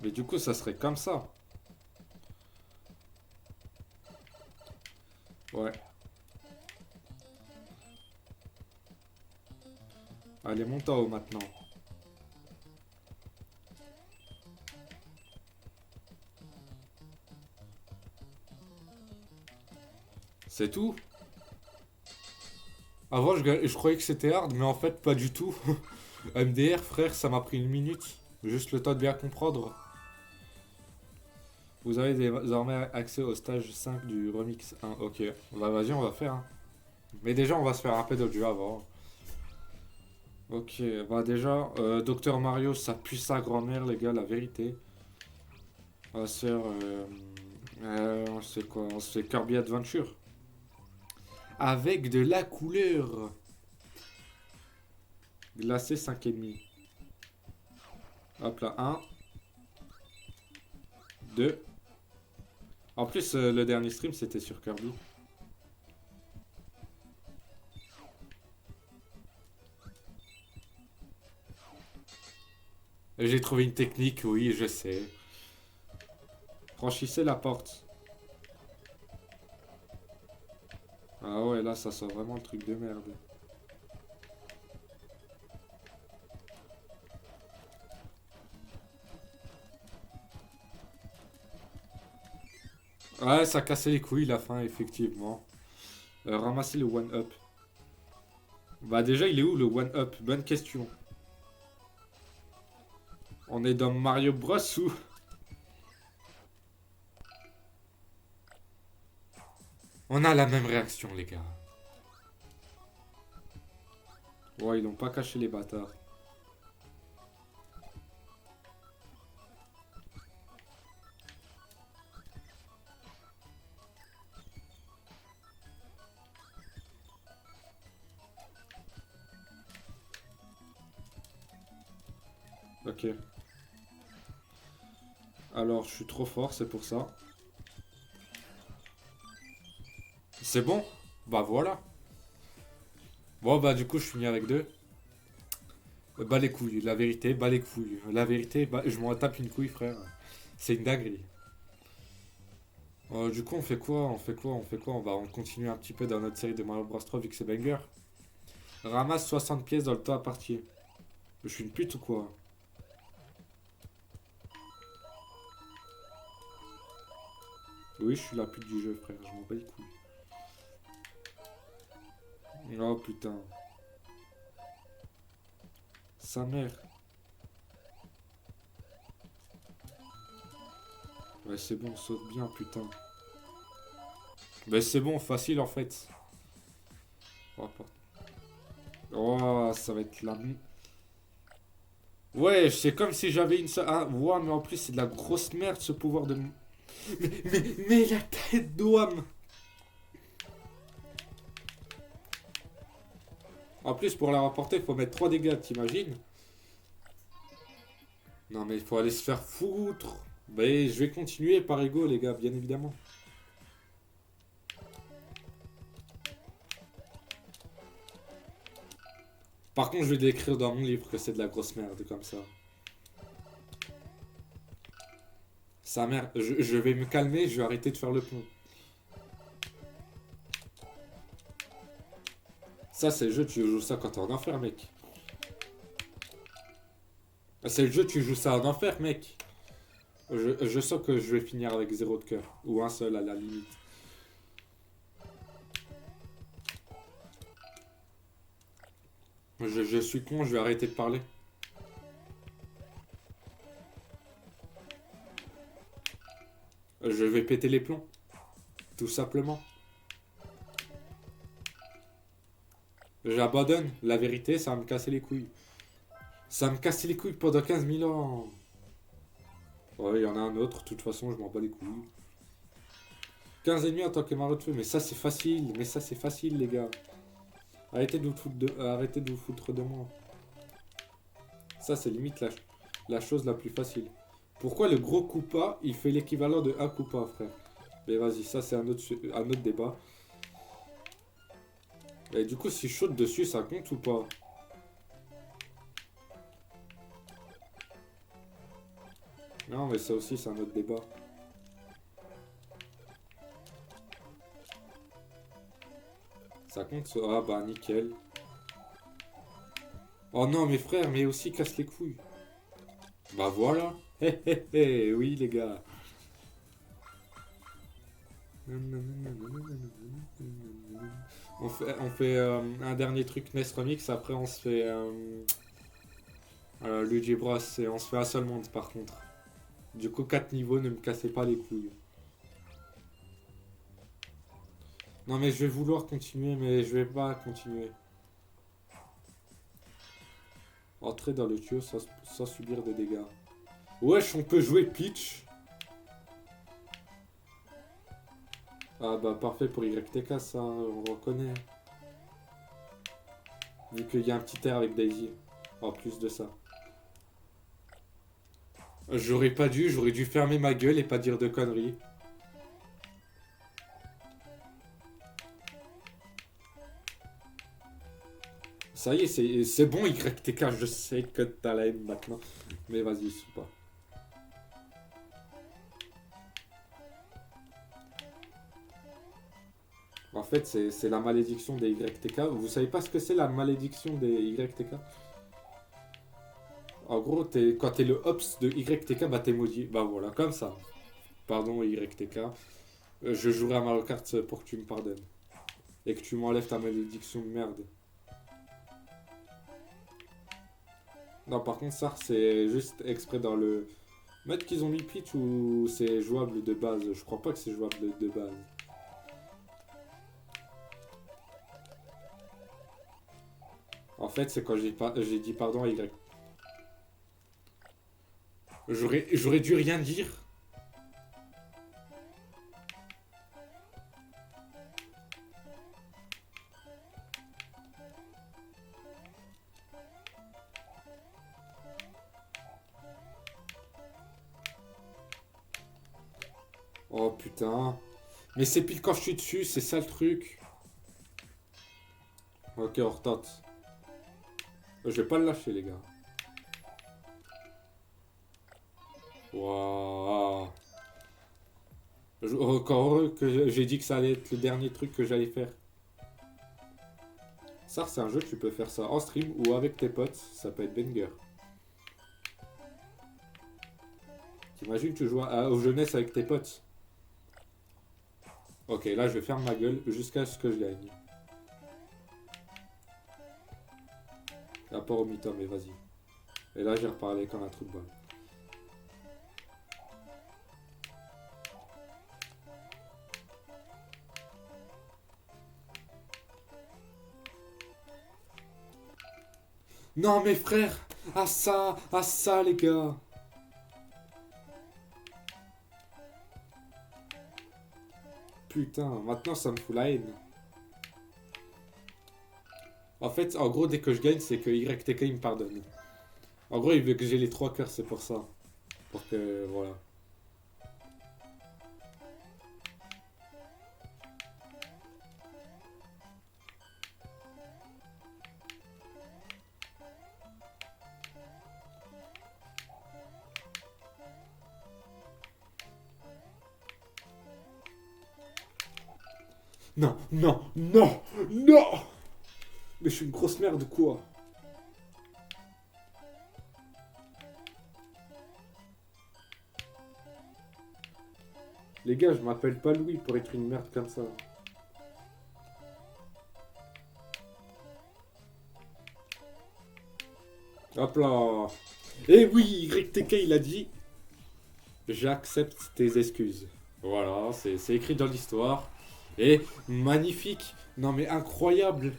Mais du coup, ça serait comme ça. Ouais. Allez, monte en haut maintenant. C'est tout? Avant, je croyais que c'était hard, mais en fait, pas du tout. MDR, frère, ça m'a pris 1 minute. Juste le temps de bien comprendre. Vous avez désormais accès au stage 5 du Remix 1. Ok. Bah, vas-y, on va faire. Hein. Mais déjà, on va se faire un peu d'autres jeux avant. Ok, bah déjà, Docteur Mario, ça pue sa grand-mère, les gars, la vérité. On va se faire. On se fait quoi? On se fait Kirby Adventure. Avec de la couleur. Glacé 5,5. Hop là, 1, 2. En plus, le dernier stream, c'était sur Kirby. J'ai trouvé une technique, oui, je sais. Franchissez la porte. Ah ouais, là, ça sent vraiment le truc de merde. Ouais, ça cassait les couilles la fin, effectivement. Ramasser le one-up. Bah déjà, il est où le one-up? Bonne question. On est dans Mario Bros ou... On a la même réaction, les gars. Ouais, ils n'ont pas caché les bâtards. Ok. Alors, je suis trop fort, c'est pour ça. C'est bon? Bah voilà. Bon, bah du coup, je finis avec 2. Bah les couilles, la vérité, bah les couilles. La vérité, bah, je m'en tape une couille, frère. C'est une dinguerie. Du coup, on fait quoi? On fait quoi? On fait quoi? On continue un petit peu dans notre série de Mario Bros 3 vu que c'est banger. Ramasse 60 pièces dans le temps à partir. Je suis une pute ou quoi? Oui, je suis la pute du jeu, frère. Je m'en bats les couilles. Oh putain. Sa mère. Ouais, c'est bon, saute bien, putain. Bah, c'est bon, facile en fait. Oh, oh, ça va être la... Ouais, c'est comme si j'avais une seule... Ah, ouais, mais en plus, c'est de la grosse merde ce pouvoir de... Mais la tête d'Ouam. En plus, pour la rapporter, il faut mettre 3 dégâts, t'imagines? Non, mais il faut aller se faire foutre. Bah, je vais continuer par ego, les gars, bien évidemment. Par contre, je vais décrire dans mon livre que c'est de la grosse merde, comme ça. Sa mère, je vais me calmer, je vais arrêter de faire le pont. Ça, c'est le jeu, tu joues ça quand t'es en enfer, mec. C'est le jeu, tu joues ça en enfer, mec. Je sens que je vais finir avec 0 de cœur. Ou un seul à la limite. Je suis con, je vais arrêter de parler. Je vais péter les plombs. Tout simplement. J'abandonne. La vérité, ça va me casser les couilles. Ça va me casser les couilles pendant 15 000 ans. Ouais, il y en a un autre. De toute façon, je m'en bats les couilles. 15 ennemis en tant que marreau de feu. Mais ça, c'est facile. Mais ça, c'est facile, les gars. Arrêtez de vous foutre de moi. Ça, c'est limite la chose la plus facile. Pourquoi le gros Koopa, il fait l'équivalent de un Koopa, frère? Mais vas-y, ça, c'est un autre débat. Et du coup, si je saute dessus, ça compte ou pas? Non, mais ça aussi, c'est un autre débat. Ça compte ça? Ah bah, nickel. Oh non, mes frères, mais aussi casse les couilles. Bah voilà. Hé hé hé, oui les gars. On fait un dernier truc NES Remix, après on se fait Luigi Bros et on se fait un seul monde par contre. Du coup 4 niveaux, ne me cassez pas les couilles. Non mais je vais vouloir continuer mais je vais pas continuer. Entrer dans le tuyau sans subir des dégâts. Wesh, on peut jouer Peach. Ah bah parfait pour YTK ça, on reconnaît. Vu qu'il y a un petit air avec Daisy. En plus de ça. J'aurais dû fermer ma gueule et pas dire de conneries. Ça y est, c'est bon YTK, je sais que t'as la haine maintenant. Mais vas-y, c'est pas. En fait, c'est la malédiction des YTK. Vous savez pas ce que c'est la malédiction des YTK? En gros, quand t'es le Ops de YTK, bah t'es maudit. Bah voilà, comme ça. Pardon YTK. Je jouerai à Mario Kart pour que tu me pardonnes. Et que tu m'enlèves ta malédiction de merde. Non, par contre, ça, c'est juste exprès dans le... Mettre qu'ils ont mis Peach ou c'est jouable de base? Je crois pas que c'est jouable de base. En fait, c'est quand j'ai dit pardon à Y. J'aurais dû rien dire. Oh putain. Mais c'est pile quand je suis dessus, c'est ça le truc. Ok, on retente. Je vais pas le lâcher, les gars. Waouh. Encore heureux que j'ai dit que ça allait être le dernier truc que j'allais faire. Ça, c'est un jeu, tu peux faire ça en stream ou avec tes potes. Ça peut être banger. T'imagines, tu joues aux jeunesse avec tes potes. Ok, là, je vais fermer ma gueule jusqu'à ce que je gagne. À part au mi-temps, mais vas-y. Et là, j'ai reparlé comme un trou de balle. Non, mes frères! Ah ça, les gars! Putain, maintenant ça me fout la haine. En fait, en gros, dès que je gagne, c'est que YTK il me pardonne. En gros, il veut que j'ai les 3 cœurs, c'est pour ça. Pour que, voilà. Non, non, non, non! Mais je suis une grosse merde ou quoi? Les gars, je m'appelle pas Louis pour être une merde comme ça. Hop là. Eh oui, YTK il a dit j'accepte tes excuses. Voilà, c'est écrit dans l'histoire. Et magnifique. Non mais incroyable.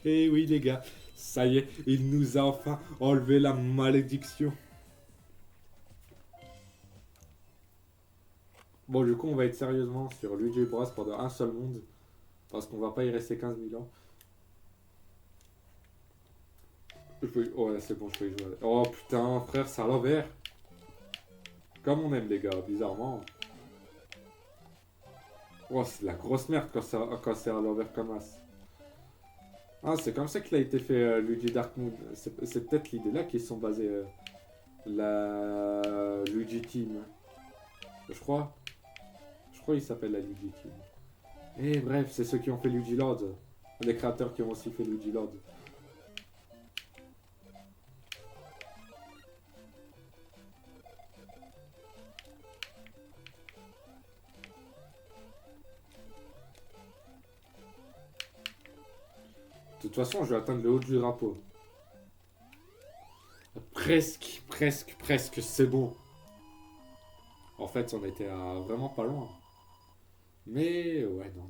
Oui les gars, ça y est, il nous a enfin enlevé la malédiction. Bon du coup on va être sérieusement sur Luigi Bros pendant un seul monde. Parce qu'on va pas y rester 15 000 ans. Ouais c'est bon, je peux y jouer. Oh putain frère, c'est à l'envers. Comme on aime les gars, bizarrement. Oh c'est de la grosse merde quand c'est à l'envers comme as. Ah c'est comme ça qu'il a été fait Luigi Dark Moon. C'est peut-être l'idée là qu'ils sont basés la Luigi Team. Je crois. Je crois qu'il s'appelle la Luigi Team. Et bref, c'est ceux qui ont fait Luigi Lord. Les créateurs qui ont aussi fait Luigi Lord. De toute façon, je vais atteindre le haut du drapeau. Presque, presque, presque, c'est bon. En fait, on était vraiment pas loin. Mais ouais, non, non.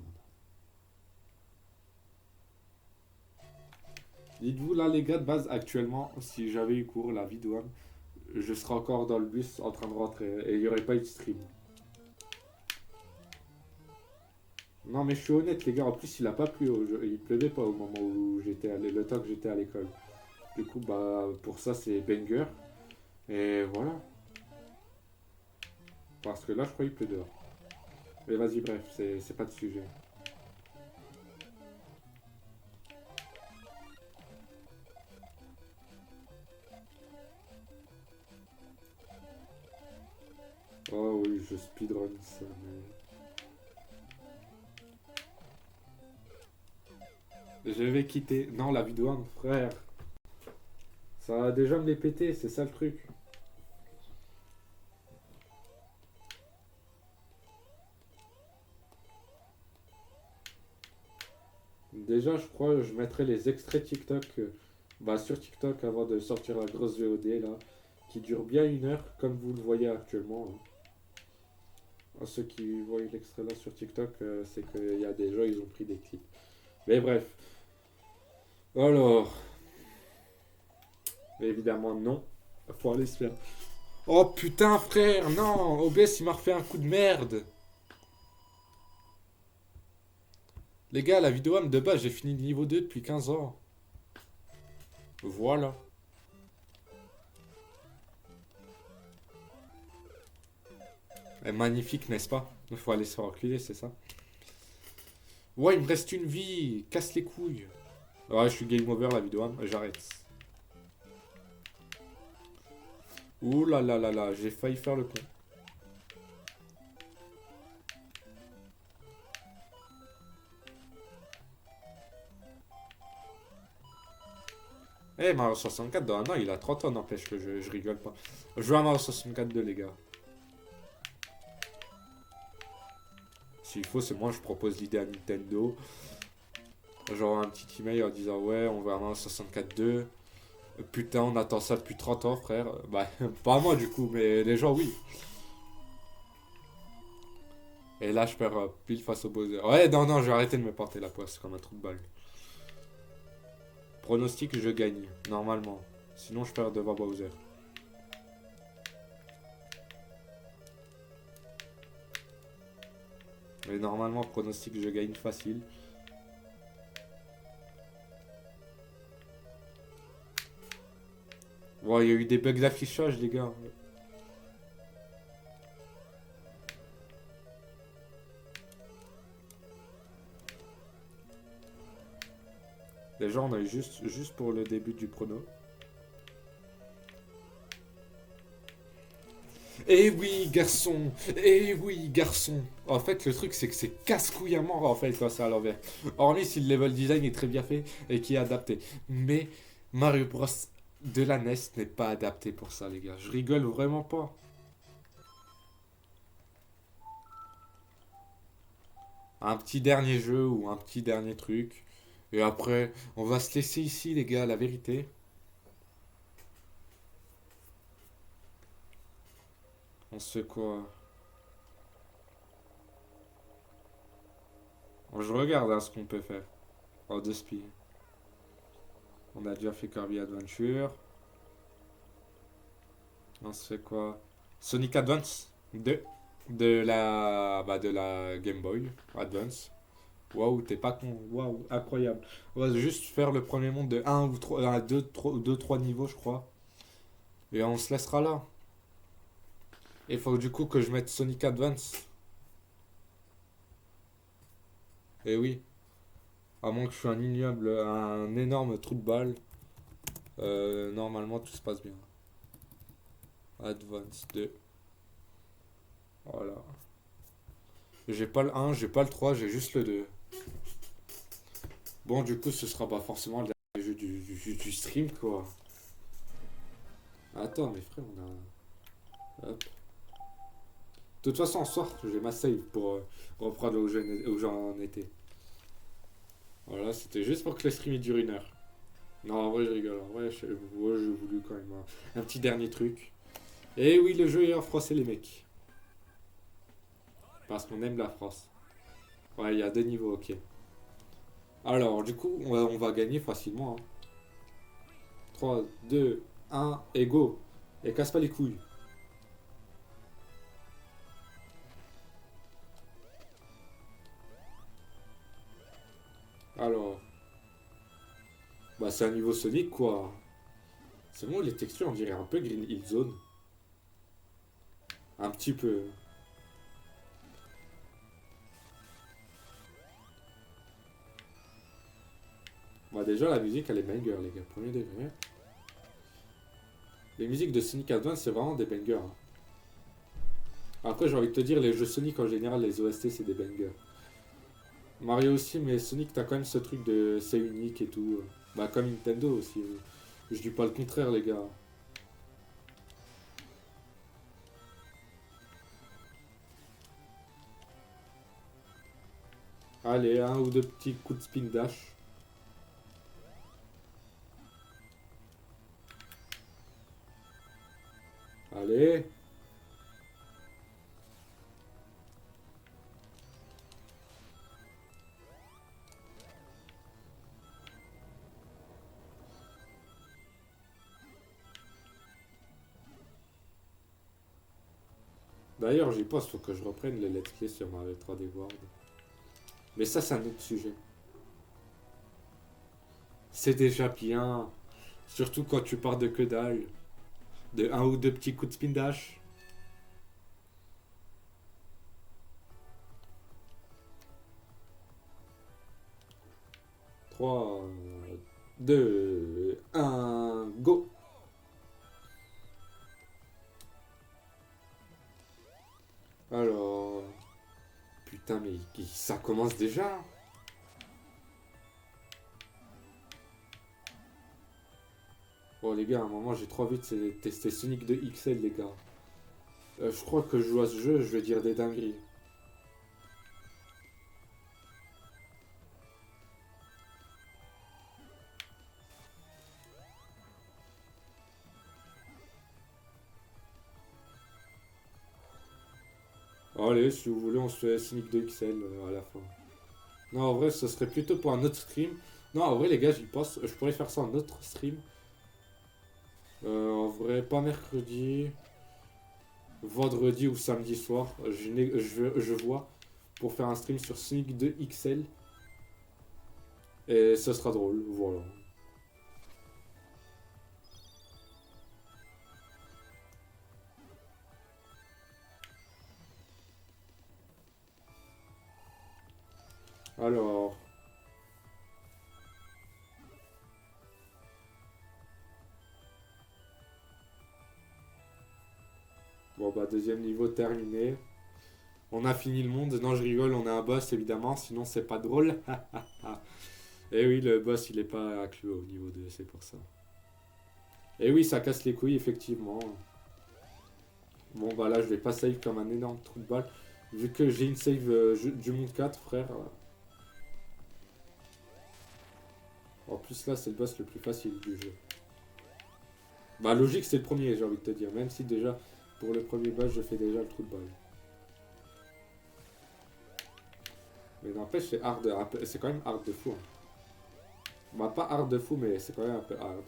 Dites-vous là, les gars, de base, actuellement, si j'avais eu cours, la vidéo, je serais encore dans le bus en train de rentrer et il n'y aurait pas eu de stream. Non, mais je suis honnête, les gars. En plus, il a pas plu. Il pleuvait pas au moment où j'étais allé, le temps que j'étais à l'école. Du coup, bah, pour ça, c'est banger. Et voilà. Parce que là, je crois qu'il pleut dehors. Mais vas-y, bref, c'est pas de sujet. Oh oui, je speedrun ça, mais... Je vais quitter. Non, la vidéo, hein, frère. Ça va déjà me les péter, c'est ça le truc. Déjà, je crois que je mettrai les extraits TikTok bah, sur TikTok avant de sortir la grosse VOD là, qui dure bien 1 heure, comme vous le voyez actuellement, hein. À ceux qui voient l'extrait là sur TikTok, c'est qu'il y a des gens, ils ont pris des clips. Mais bref. Alors, évidemment, non. Faut aller se faire. Oh putain, frère, non! OBS, il m'a refait un coup de merde. Les gars, la vidéo de base, j'ai fini le niveau 2 depuis 15 ans. Voilà. Magnifique, n'est-ce pas? Il faut aller se faire reculer, c'est ça? Ouais, il me reste une vie. Casse les couilles. Ouais, je suis game over la vidéo, j'arrête. Ouh là là là là, j'ai failli faire le con. Eh, Mario 64, dans un an, il a 30 ans, n'empêche que je rigole pas. Je veux un Mario 64 2, les gars. S'il faut, c'est moi, je propose l'idée à Nintendo. Genre un petit email en disant ouais, on veut un Mario 64 2. Putain, on attend ça depuis 30 ans, frère. Bah, pas moi du coup, mais les gens, oui. Et là, je perds pile face au Bowser. Ouais, non, non, je vais arrêter de me porter la poisse comme un trou de balle. Pronostic, je gagne, normalement. Sinon, je perds devant Bowser. Mais normalement, pronostic, je gagne facile. Bon, il y a eu des bugs d'affichage, les gars. Les gens, on a eu juste pour le début du prono. Eh oui, garçon! Eh oui, garçon! En fait, le truc, c'est que c'est casse-couille à mort, en fait, quand c'est à l'envers. Hormis si le level design est très bien fait et qui est adapté. Mais Mario Bros. De la NES n'est pas adapté pour ça, les gars. Je rigole vraiment pas. Un petit dernier jeu ou un petit dernier truc. Et après, on va se laisser ici, les gars, la vérité. On se fait quoi? Je regarde hein, ce qu'on peut faire. En deux spies. On a déjà fait Kirby Adventure. On se fait quoi? Sonic Advance 2. De la Game Boy Advance. Waouh, t'es pas con. Waouh, incroyable. On va juste faire le premier monde de un ou 3, 2, 3 niveaux, je crois. Et on se laissera là. Et il faut du coup que je mette Sonic Advance. Et oui. À moins que je sois un ignoble, un énorme trou de balle. Normalement, tout se passe bien. Advance 2. Voilà. J'ai pas le 1, j'ai pas le 3, j'ai juste le 2. Bon, du coup, ce sera pas forcément le dernier jeu du stream, quoi. Attends, mais frère, on a... Hop. De toute façon, en soir, j'ai ma save pour reprendre où j'en étais. Voilà, c'était juste pour que le stream il dure 1 heure. Non, en vrai, je rigole. En vrai, ouais, j'ai voulu quand même un petit dernier truc. Et oui, le jeu est en français, les mecs. Parce qu'on aime la France. Ouais, il y a 2 niveaux, ok. Alors, du coup, on va gagner facilement. Hein. 3, 2, 1, et go. Et casse pas les couilles. Alors, bah c'est un niveau Sonic, quoi. C'est bon, les textures, on dirait un peu Green Hill Zone. Un petit peu. Bah déjà, la musique, elle est banger, les gars. Premier degré. Les musiques de Sonic Advance, c'est vraiment des bangers. Hein. Après, j'ai envie de te dire, les jeux Sonic en général, les OST, c'est des bangers. Mario aussi, mais Sonic, t'as quand même ce truc de c'est unique et tout. Bah, comme Nintendo aussi. Je dis pas le contraire, les gars. Allez, un ou deux petits coups de spin dash. Allez. D'ailleurs, j'y pense, faut que je reprenne les let's play sur ma 3D World. Mais ça, c'est un autre sujet. C'est déjà bien. Surtout quand tu pars de que dalle. De un ou deux petits coups de spin dash. 3, 2, 1, go. Alors... Putain, mais ça commence déjà. Oh les gars, à un moment j'ai trop envie de tester Sonic 2 XL les gars. Je crois que je joue à ce jeu, je vais dire des dingueries. Allez, si vous voulez, on se fait Sonic 2 XL à la fin. Non, en vrai, ce serait plutôt pour un autre stream. Non, en vrai, les gars, j'y pense. Je pourrais faire ça en autre stream. En vrai, pas mercredi, vendredi ou samedi soir. Je vois pour faire un stream sur Sonic 2 XL. Et ce sera drôle, voilà. Alors, bon bah deuxième niveau terminé. On a fini le monde. Non, je rigole, on a un boss évidemment, sinon c'est pas drôle. Et oui, le boss il est pas inclus au niveau 2, c'est pour ça. Et oui, ça casse les couilles effectivement. Bon bah là, je vais pas save comme un énorme trou de balle. Vu que j'ai une save du monde 4, frère. En plus là, c'est le boss le plus facile du jeu. Bah logique, c'est le premier, j'ai envie de te dire. Même si déjà, pour le premier boss, je fais déjà le trou de balle. Mais n'empêche, c'est quand même hard de fou. Hein. Bah pas hard de fou, mais c'est quand même un peu hard.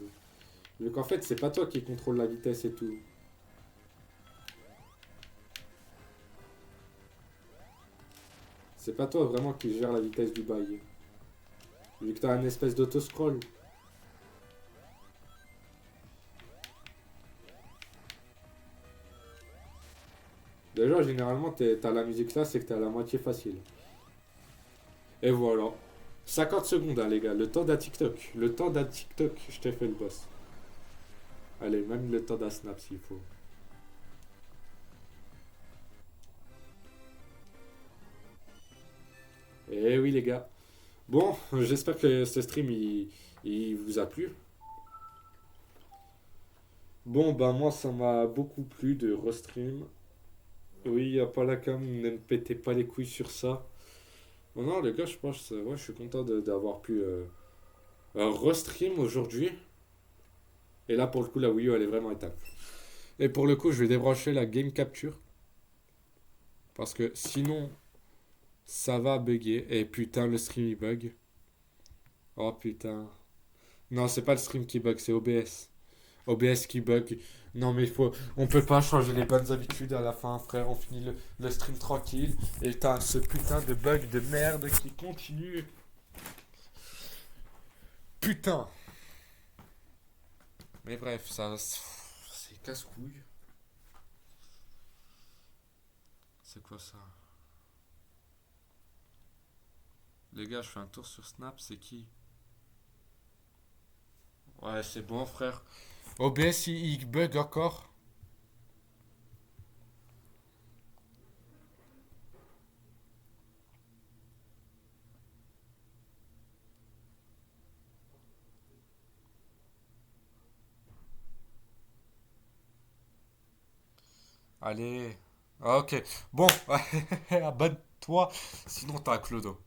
Vu qu'en fait, c'est pas toi qui contrôle la vitesse et tout. C'est pas toi vraiment qui gère la vitesse du bail. Vu que t'as un espèce d'auto-scroll. Déjà, généralement, t'as la musique là, c'est que t'es à la moitié facile. Et voilà. 50 secondes, hein, les gars. Le temps d'un TikTok. Le temps d'un TikTok, je t'ai fait le boss. Allez, même le temps d'un snap s'il faut. Et oui, les gars. Bon, j'espère que ce stream, il vous a plu. Bon, bah moi, ça m'a beaucoup plu de restream. Oui, y a pas la cam, ne me pétez pas les couilles sur ça. Bon, non, les gars, je pense, ouais, je suis content d'avoir pu restream aujourd'hui. Et là, pour le coup, la Wii U, elle est vraiment éteinte. Et pour le coup, je vais débrancher la Game Capture. Parce que sinon, ça va bugger. Et putain, le stream il bug. Oh putain. Non, c'est pas le stream qui bug, c'est OBS. OBS qui bug. Non, mais il faut. On peut pas changer les bonnes habitudes à la fin, frère. On finit le stream tranquille. Et t'as ce putain de bug de merde qui continue. Putain. Mais bref, ça. C'est casse-couille. C'est quoi ça? Les gars, je fais un tour sur Snap, c'est qui? Ouais, c'est bon, frère. OBS, il bug encore. Allez. Ah, ok. Bon, abonne-toi. Sinon, t'as un clodo.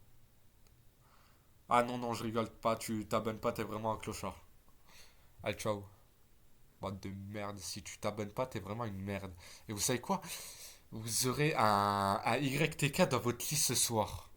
Ah non, non, je rigole pas. Tu t'abonnes pas, t'es vraiment un clochard. Allez, ciao. Bande de merde. Si tu t'abonnes pas, t'es vraiment une merde. Et vous savez quoi? Vous aurez un YTK dans votre liste ce soir.